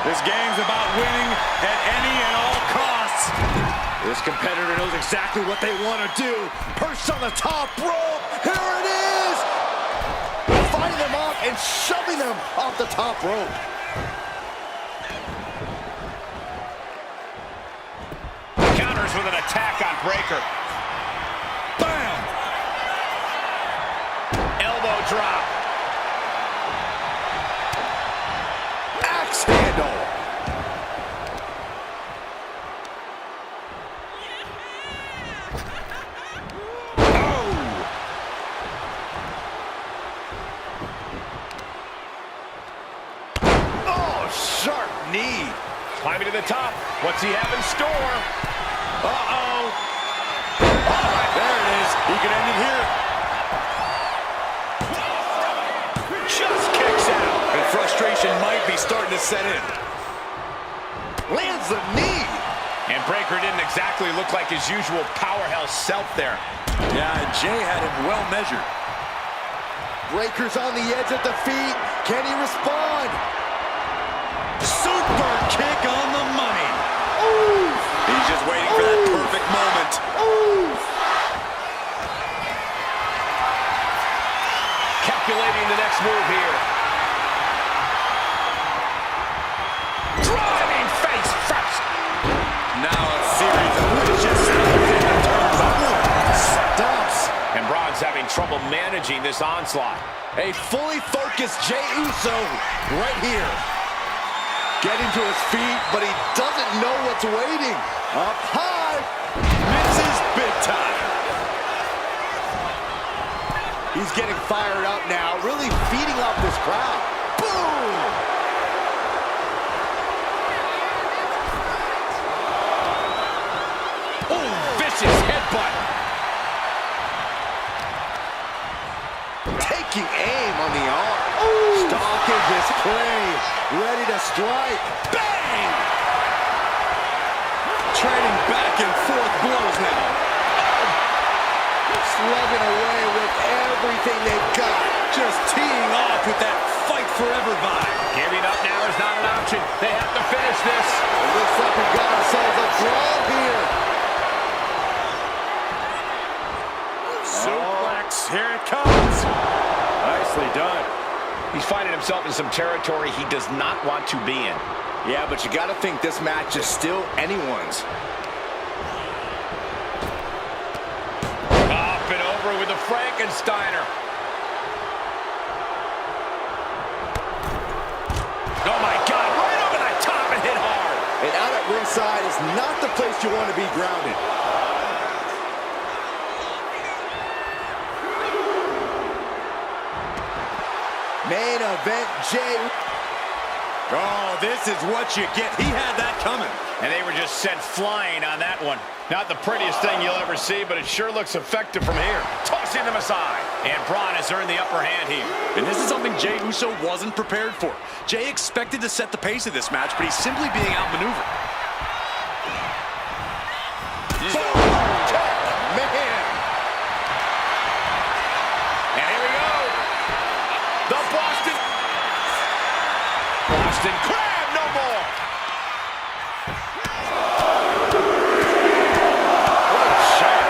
D: This game's about winning at any and all costs.
B: This competitor knows exactly what they want to do. Perched on the top rope. Here it is! fighting them off and shoving them off the top rope.
A: Counters with an attack on Breakker.
B: Bam!
A: Elbow drop.
B: Axe handle. Sharp knee.
A: Climbing to the top. What's he have in store?
B: Uh-oh. All right, there it is. He can end it here.
A: Just kicks out.
D: And frustration might be starting to set in.
B: Lands the knee.
A: And Breakker didn't exactly look like his usual powerhouse self there.
D: Yeah, and Jay had him well measured.
B: Breakker's on the edge of defeat. Can he respond?
D: Super kick on the money. Ooh. He's just waiting for that perfect moment.
B: Ooh.
A: Calculating the next move here. Driving face first.
D: Now a series of vicious stomps in the turnbuckle.
B: Stomps.
A: And Braun's having trouble managing this onslaught.
B: A fully focused Jey Uso right here. Getting to his feet, but he doesn't know what's waiting. Up high.
D: Misses big time.
B: He's getting fired up now, really feeding off this crowd. Boom!
A: Oh, vicious headbutt.
B: Taking aim on the arm. Stalking this play. Ready to strike. Bang!
D: Trading back and forth blows now.
B: Slugging away with everything they've got.
D: Just teeing off with that fight forever vibe.
A: Giving up now is not an option. They have to finish this.
B: It looks like we've got ourselves a brawl here.
D: Suplex, here it comes.
B: Nicely done.
A: He's finding himself in some territory he does not want to be in.
B: Yeah, but you got to think this match is still anyone's.
A: Up and over with the Frankensteiner. Oh my God, right over the top and hit hard.
B: And out at ringside is not the place you want to be grounded. Main event, Jey.
D: Oh, this is what you get. He had that coming.
A: And they were just sent flying on that one. Not the prettiest thing you'll ever see, but it sure looks effective from here. Tossing them aside. And Braun has earned the upper hand here.
D: And this is something Jey Uso wasn't prepared for. Jey expected to set the pace of this match, but he's simply being outmaneuvered.
B: Man.
A: And here we go. The Boston Crab, no more.
B: What a shot.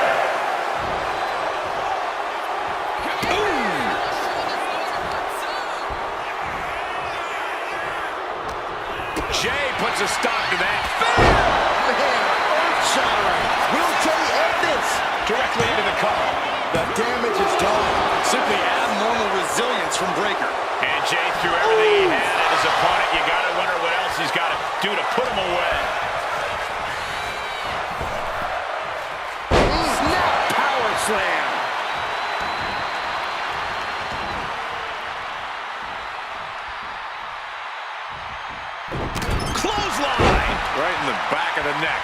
A: Jey puts a stop to that.
B: Man, earth-shattering. Will Jey end this?
A: Directly into the cover.
B: The damage is done.
D: Simply abnormal resilience from Breakker.
A: And Jey threw everything he had at his opponent. You got to wonder what else he's got to do to put him away.
B: Snap power slam.
A: Clothesline.
D: Right in the back of the neck.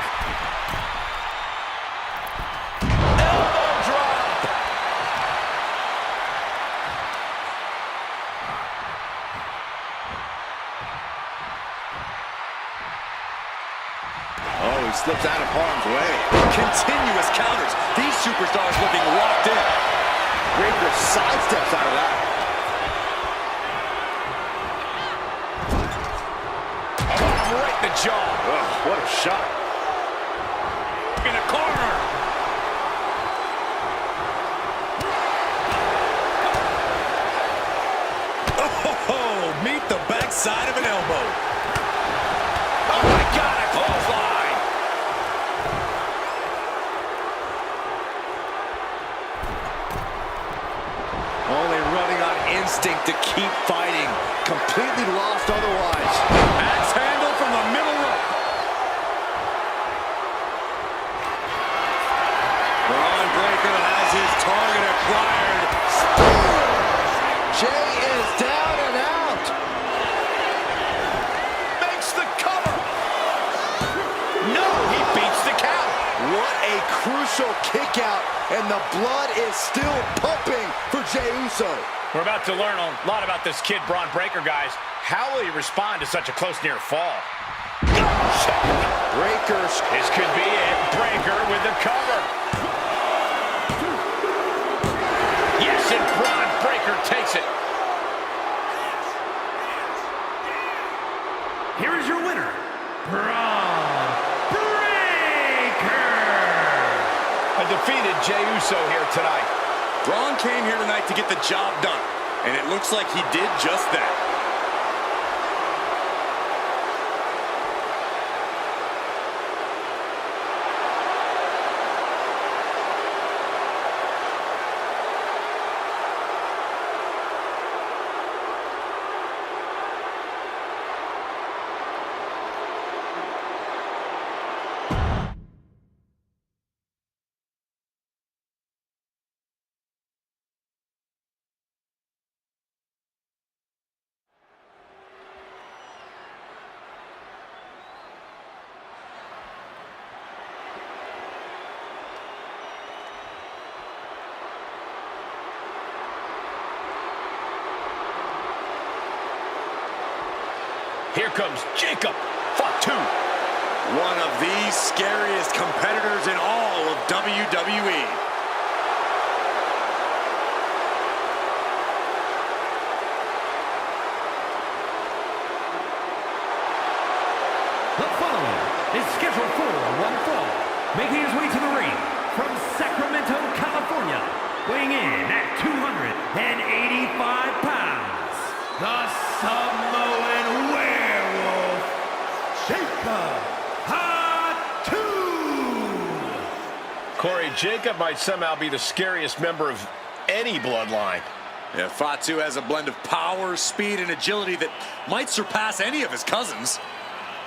A: Elbow drop.
B: Oh, he slips out of harm's way.
D: Continuous counters. These superstars looking locked in.
B: Breakker sidesteps out of that.
A: Right in the jaw.
B: Oh, what a shot.
A: In the corner.
B: keep fighting. Completely lost otherwise.
D: Axe handle from the middle rope. Braun Breaker has his target acquired.
B: Jay is down and out.
A: Makes the cover. No, he beats the count.
B: What a crucial kick out, and the blood is still pumping for Jey Uso.
A: We're about to learn a lot about this kid, Braun Breaker, guys. How will he respond to such a close near fall?
B: Breakers.
A: This could be it. Breaker with the cover. Yes, and Braun Breaker takes it.
C: Here is your winner, Braun Breaker.
A: A defeated Jey Uso here tonight.
D: Braun came here tonight to get the job done, and it looks like he did just that.
A: Here comes Jacob Fatu.
D: One of the scariest competitors in all of WWE.
C: The following is scheduled for one fall, making his way to the ring from Sacramento, California, weighing in at 285 pounds, the Samoan Werewolf, Jacob Fatu.
A: Corey, Jacob might somehow be the scariest member of any bloodline.
D: Yeah, Fatu has a blend of power, speed, and agility that might surpass any of his cousins.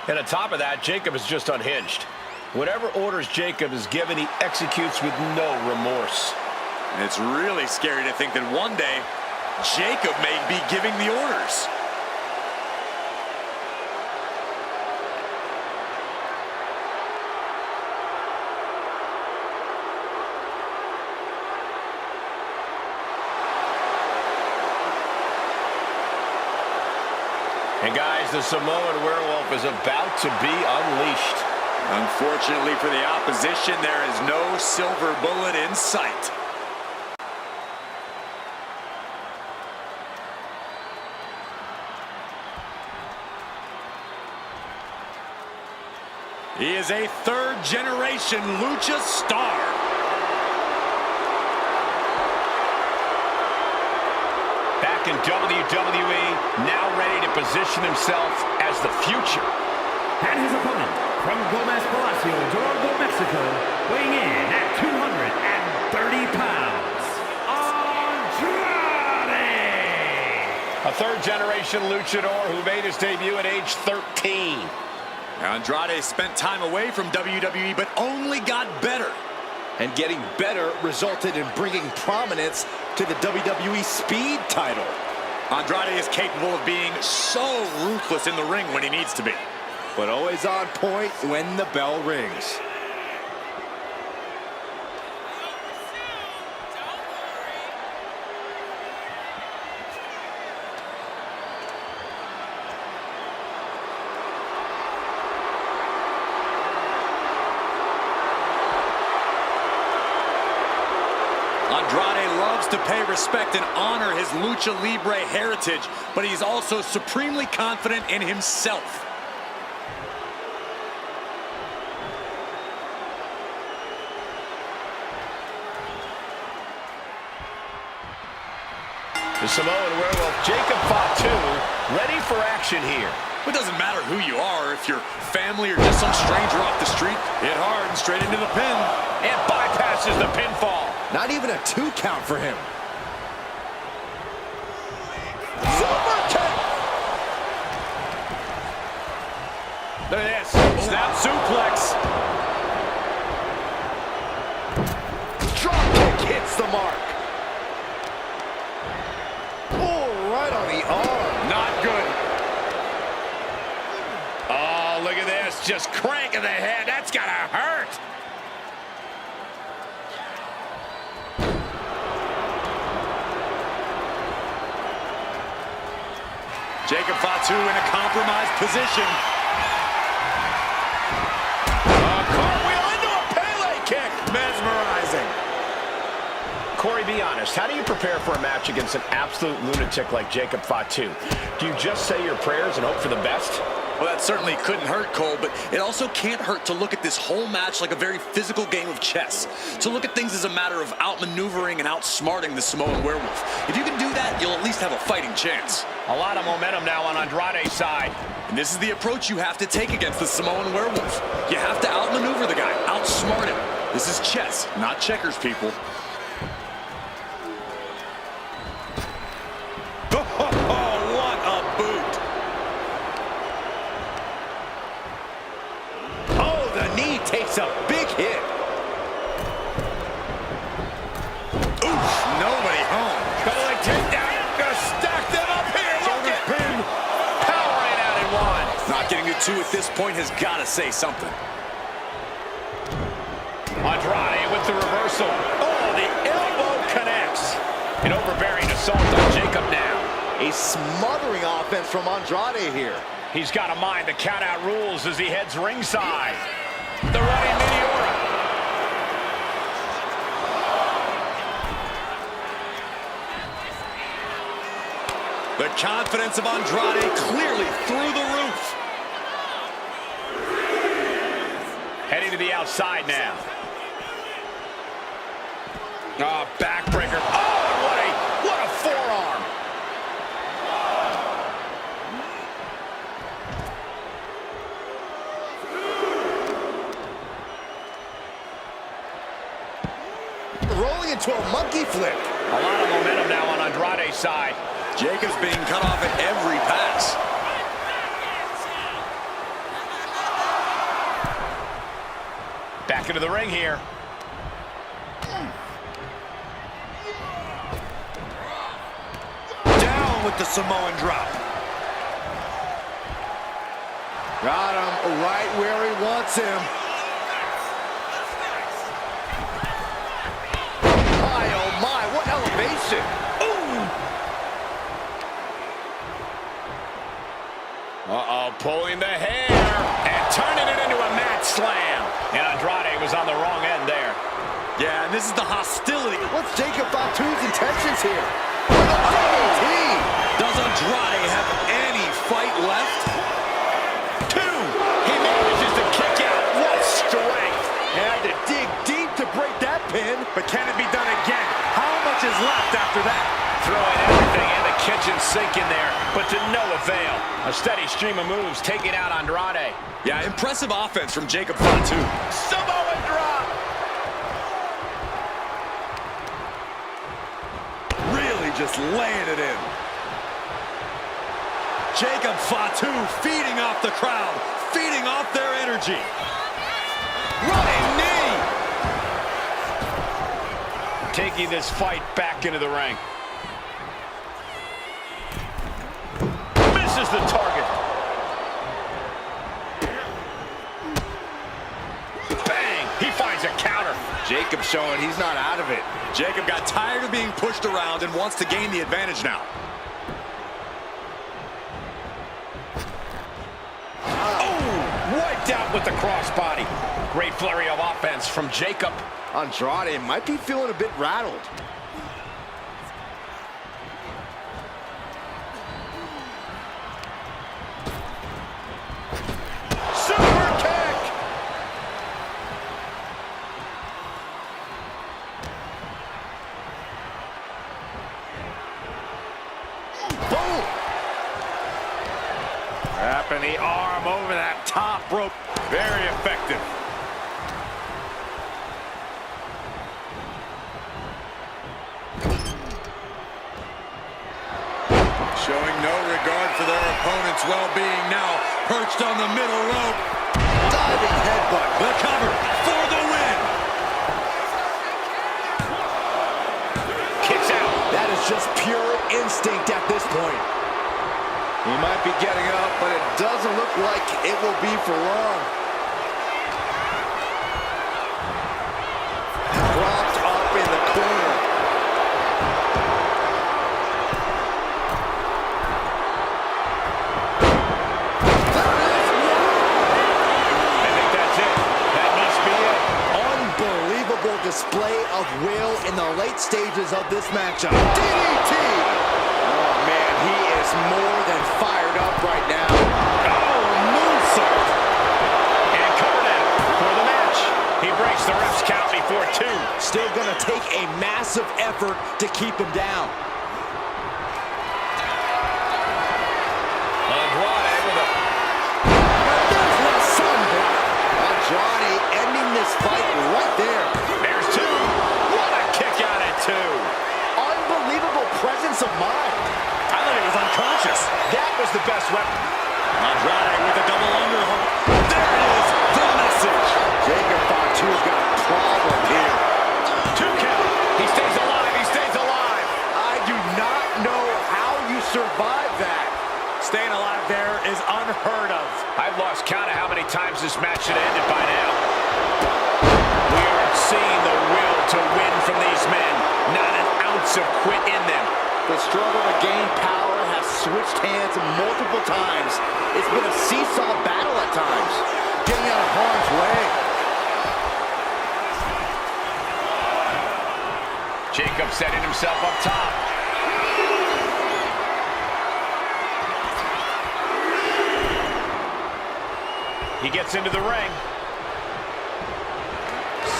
A: And on top of that, Jacob is just unhinged. Whatever orders Jacob is given, he executes with no remorse.
D: And it's really scary to think that one day, Jacob may be giving the orders.
A: And guys, the Samoan Werewolf is about to be unleashed.
D: Unfortunately for the opposition, there is no silver bullet in sight. He is a third-generation Lucha star.
A: Back in WWE, now ready to position himself as the future.
C: And his opponent, from Gomez Palacio, Durango, Mexico, weighing in at 230 pounds, Andrade!
A: A third-generation luchador who made his debut at age 13.
D: Andrade spent time away from WWE, but only got better.
B: And getting better resulted in bringing prominence to the WWE Speed title.
D: Andrade is capable of being so ruthless in the ring when he needs to be.
B: But always on point when the bell rings.
D: Andrade loves to pay respect and honor his Lucha Libre heritage, but he's also supremely confident in himself.
A: The Samoan Werewolf, Jacob Fatu, ready for action here.
D: It doesn't matter who you are, if you're family or just some stranger off the street, hit hard and straight into the pin.
A: And bypasses the pinfall.
B: Not even a 2 count for him.
D: Look at this. Snap suplex.
B: Drop kick hits the mark. Oh, right on the arm.
D: Not good.
A: Oh, look at this. Just cranking the head. That's got to hurt.
D: Jacob Fatu in a compromised position.
A: Cartwheel into a Pele kick.
D: Mesmerizing.
A: Corey, be honest. How do you prepare for a match against an absolute lunatic like Jacob Fatu? Do you just say your prayers and hope for the best?
D: Well, that certainly couldn't hurt, Cole, but it also can't hurt to look at this whole match like a very physical game of chess. To look at things as a matter of outmaneuvering and outsmarting the Samoan Werewolf. If you can do that, you'll at least have a fighting chance.
A: A lot of momentum now on Andrade's side.
D: And this is the approach you have to take against the Samoan Werewolf. You have to outmaneuver the guy, outsmart him. This is chess, not checkers, people. What a boot.
B: Oh, the knee takes a big hit.
D: Oof, nobody home.
A: Double leg takedown. Gonna stack them up here. Look at him. Powering out in one.
D: Not getting to two at this point has got to say something.
A: Andrade with the reversal. Oh, the elbow connects. An overbearing assault on Jacob now.
B: A smothering offense from Andrade here.
A: He's got to mind the count-out rules as he heads ringside. The running Meteora.
D: The confidence of Andrade clearly through the roof.
A: Heading to the outside now. Oh, backbreaker. Oh, what a forearm.
B: Rolling into a monkey flip.
A: A lot of momentum now on Andrade's side.
D: Jacob's being cut off at every pass.
A: Back into the ring here.
D: Down with the Samoan drop.
B: Got him right where he wants him. My, oh my, what elevation.
A: Uh-oh, pulling the hair and turning it into a mat slam. And Andrade was on the wrong end there.
D: Yeah, and this is the hostility.
B: What's Jacob Fatu's intentions here? With a double T.
D: Does Andrade have any fight left?
A: Two. He manages to kick out. What strength.
B: Had to dig deep to break that pin.
D: But can it be done again? How much is left after that?
A: Throwing everything in the kitchen sink in there, but to no avail. A steady stream of moves taking out Andrade.
D: Yeah, impressive offense from Jacob Fatu.
A: Samoan drop.
D: Really just laying it in. Jacob Fatu feeding off the crowd, feeding off their energy. Running knee.
A: Taking this fight back into the ring. Misses the target. Bang! He finds a counter.
B: Jacob showing he's not out of it.
D: Jacob got tired of being pushed around and wants to gain the advantage now.
A: Oh! Wiped out with the crossbody. Great flurry of offense from Jacob.
B: Andrade might be feeling a bit rattled.
A: Super kick!
B: Boom!
D: Wrapping the arm over that top rope. Very effective. Showing no regard for their opponent's well-being now. Perched on the middle rope.
B: He might be getting up, but it doesn't look like it will be for long. Propped up in the corner. Display of will in the late stages of this matchup. DDT! Oh, man, he is more than fired up right now. Oh, moonsault!
A: And covered out for the match. He breaks the ref's count before 2.
B: Still going to take a massive effort to keep him down.
A: Andrade with a...
B: There's the sunblock. Andrade ending this fight right there.
A: There's 2. What a kick out at 2.
B: Unbelievable presence of mind.
A: I thought he was unconscious. That was the best weapon. Andrade with a double underhook. There it is, the message.
B: Jacob Fatu's got a problem here.
A: 2 count. He stays alive. He stays alive.
B: I do not know how you survive that.
A: Staying alive there is unheard of. I've lost count of how many times this match should have ended by now. We are seeing the will to win from these men. Not an ounce of quit in them.
B: The struggle to gain power has switched hands multiple times. It's been a seesaw battle at times. Getting out of harm's way.
A: Jacob setting himself up top. He gets into the ring.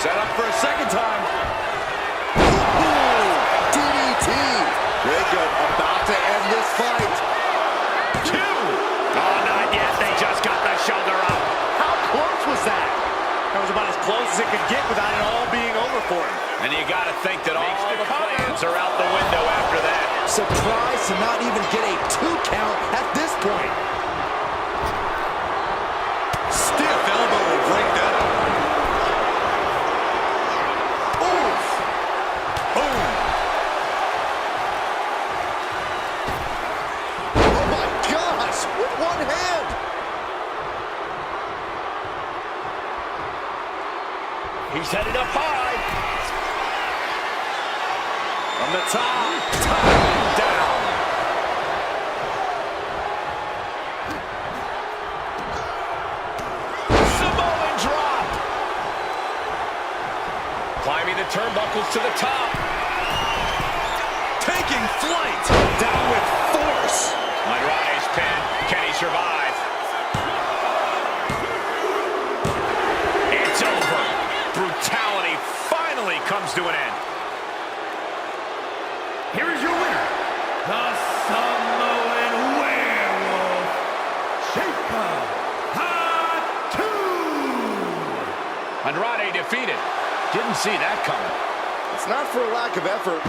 A: Set up for a second time.
B: Ooh, DDT. Jacob about to end this fight.
A: 2. Oh, not yet. They just got the shoulder up.
B: How close was that?
A: That was about as close as it could get without it all being over for him. And you got to think that all the plans are out the window after that.
B: Surprised to not even get a 2 count at this point.
A: Stiff elbow will break that up. Oof. Boom.
B: Oh my gosh, with one hand.
A: He's headed up high. From the top. Time down. Samoan drop. Climbing the turnbuckles to the top. Taking flight. Down with force. Andrade's pin. Can he survive? It's over. Brutality finally comes to an end.
C: Here is your winner, the Samoan Werewolf, Jacob Fatu.
A: Andrade defeated. Didn't see that coming.
B: It's not for a lack of effort.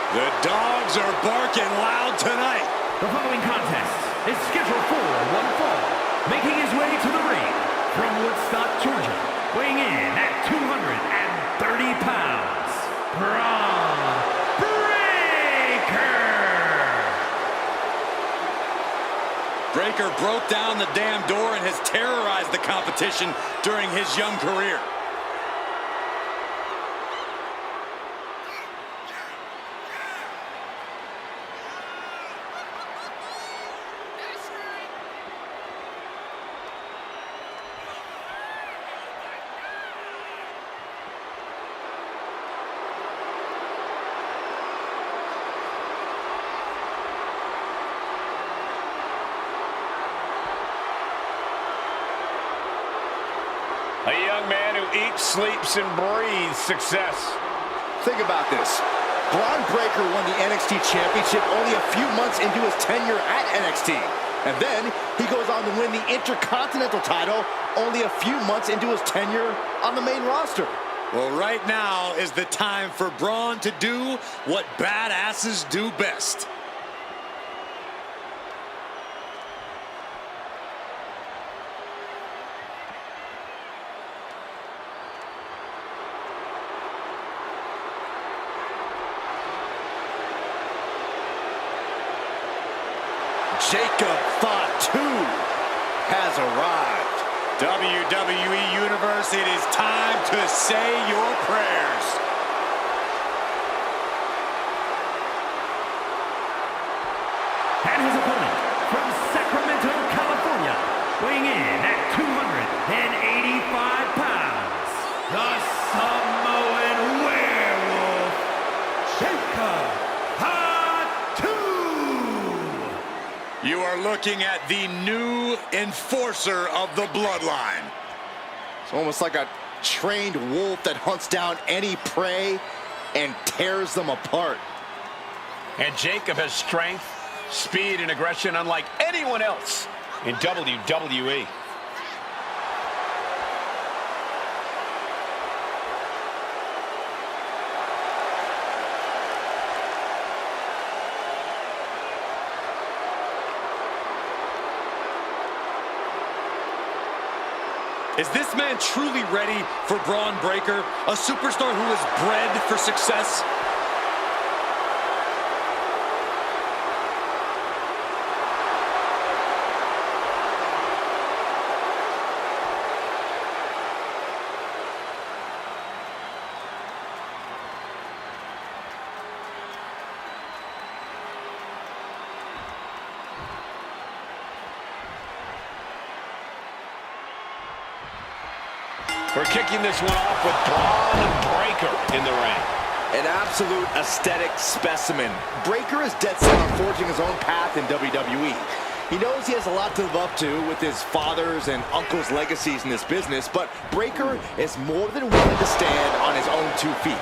A: The dogs are barking loud tonight.
C: The following contest is scheduled for one fall. Making his way to the ring from Woodstock, Georgia, weighing in at 230 pounds, Bron Breakker.
D: Breakker broke down the damn door and has terrorized the competition during his young career.
A: A young man who eats, sleeps, and breathes success.
B: Think about this. Bron Breakker won the NXT Championship only a few months into his tenure at NXT. And then he goes on to win the Intercontinental title only a few months into his tenure on the main roster.
D: Well, right now is the time for Braun to do what badasses do best.
B: Jacob Fatu has arrived.
D: WWE Universe, it is time to say your prayers.
C: And his opponent from Sacramento, California, weighing in at 285 pounds, the Samoan Werewolf, Jacob Fatu.
D: You are looking at the new enforcer of the bloodline.
B: It's almost like a trained wolf that hunts down any prey and tears them apart.
A: And Jacob has strength, speed, and aggression unlike anyone else in WWE.
D: Is this man truly ready for Braun Breaker, a superstar who is bred for success?
A: We're kicking this one off with Braun Breaker in the ring.
B: An absolute aesthetic specimen. Breaker is dead set on forging his own path in WWE. He knows he has a lot to live up to with his father's and uncle's legacies in this business, but Breaker is more than willing to stand on his own 2 feet.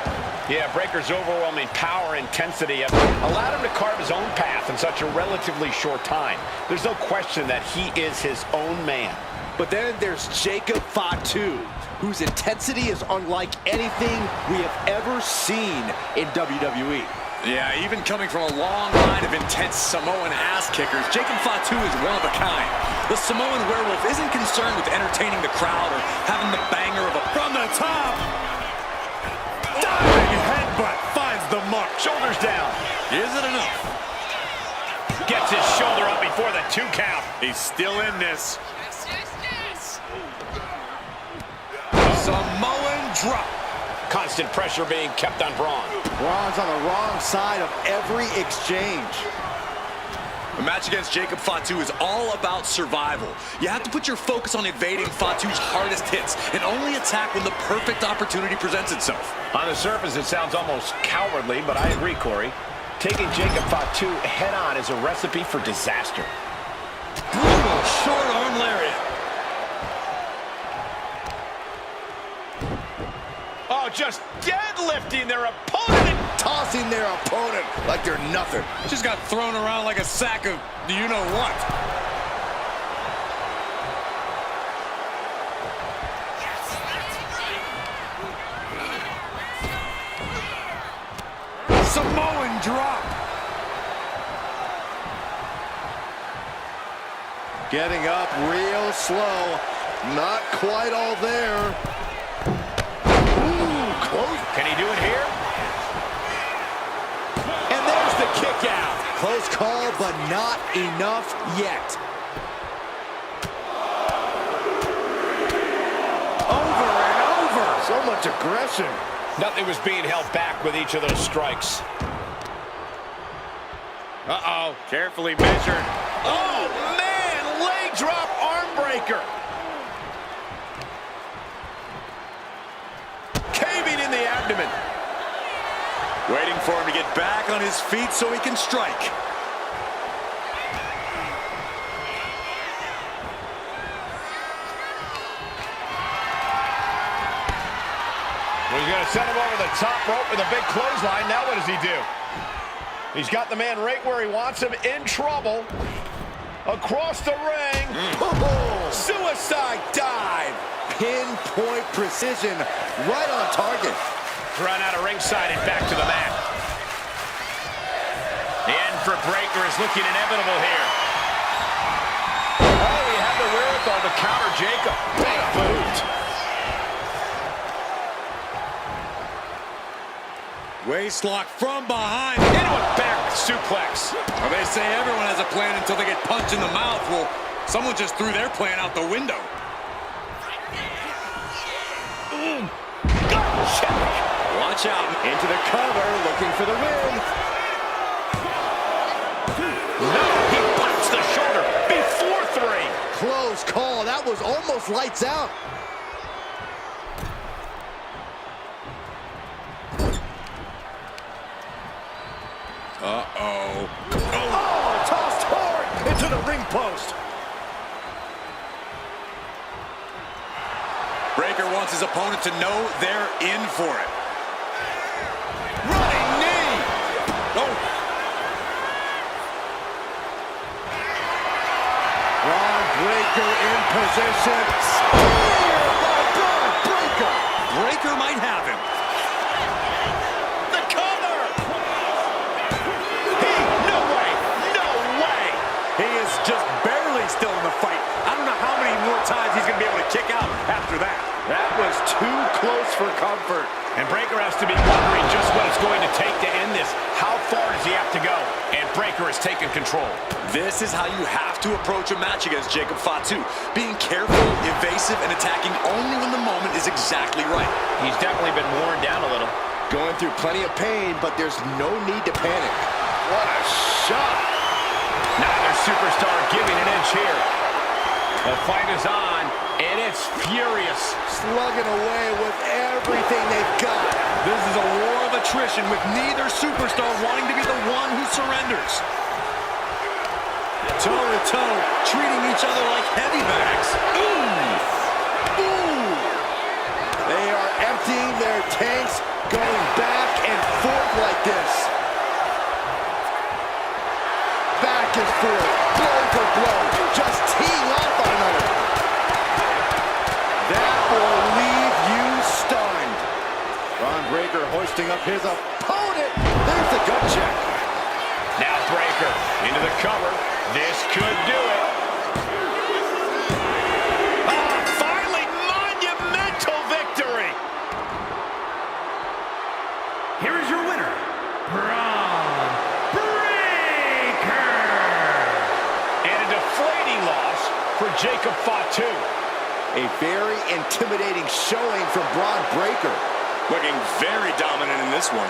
A: Yeah, Breaker's overwhelming power and intensity have allowed him to carve his own path in such a relatively short time. There's no question that he is his own man.
B: But then there's Jacob Fatu, whose intensity is unlike anything we have ever seen in WWE.
D: Yeah, even coming from a long line of intense Samoan ass kickers, Jacob Fatu is one of a kind. The Samoan Werewolf isn't concerned with entertaining the crowd or having the banger of a from the top. Diving headbutt finds the mark.
A: Shoulders down.
D: Is it enough?
A: Gets his shoulder up before the 2 count.
D: He's still in this. Samoan drop.
A: Constant pressure being kept on Braun.
B: Braun's on the wrong side of every exchange.
D: A match against Jacob Fatu is all about survival. You have to put your focus on evading Fatu's hardest hits and only attack when the perfect opportunity presents itself.
A: On the surface, it sounds almost cowardly, but I agree, Corey. Taking Jacob Fatu head-on is a recipe for disaster.
D: Brutal short arm lariat.
A: Oh, just deadlifting their opponent.
B: Tossing their opponent like they're nothing.
D: Just got thrown around like a sack of you-know-what. Samoan drop.
B: Getting up real slow. Not quite all there. Close.
A: Can he do it here?
B: And there's the kick out. Close call, but not enough yet.
D: Over and over.
B: So much aggression.
A: Nothing was being held back with each of those strikes.
D: Uh-oh, carefully measured.
A: Oh, man, leg drop arm breaker. Caving in the abdomen.
D: Waiting for him to get back on his feet so he can strike.
A: Well, he's going to send him over the top rope with a big clothesline. Now what does he do? He's got the man right where he wants him, in trouble. across the ring.
B: Suicide dive. Pinpoint precision, right on target.
A: Run out of ringside and back to the mat. The end for Breakker is looking inevitable here. Oh, he had the wherewithal to counter Jacob. Big boot.
D: Waistlock from behind.
A: Into a back suplex.
D: Well, they say everyone has a plan until they get punched in the mouth. Well, someone just threw their plan out the window. Watch out.
B: Into the cover, looking for the win.
A: No, he pops the shoulder before 3.
B: Close call. That was almost lights out.
D: Uh-oh.
B: Oh, tossed hard into the ring post.
D: Breakker wants his opponent to know they're in for it. Running knee. Oh.
B: Bron Breakker in position. Spear by Bron Breakker.
D: Breakker might have him.
A: The cover. No way. No way.
D: He is just barely still in the fight. I don't know how many more times he's going to be able to kick out after that.
B: That was too close for comfort.
A: And Breakker has to be wondering just what it's going to take to end this. How far does he have to go? And Breakker has taken control.
D: This is how you have to approach a match against Jacob Fatu. Being careful, evasive, and attacking only when the moment is exactly right.
A: He's definitely been worn down a little.
B: Going through plenty of pain, but there's no need to panic. What a shot.
A: Neither superstar giving an inch here. The fight is on, and it's furious.
B: Slugging away with everything they've got.
D: This is a war of attrition with neither superstar wanting to be the one who surrenders. Toe-to-toe, treating each other like heavy bags.
B: Ooh. Ooh. They are emptying their tanks, going back and forth like this. Back and forth, blow for blow, just teeing off on another. That will leave you stunned. Bron Breakker hoisting up his opponent. There's the gut check.
A: Now Breakker into the cover. This could do it. Finally, monumental victory.
C: Here is your winner, Bron Breakker.
A: And a deflating loss for Jacob Fatu.
B: A very intimidating showing from Bron Breakker.
D: Looking very dominant in this one.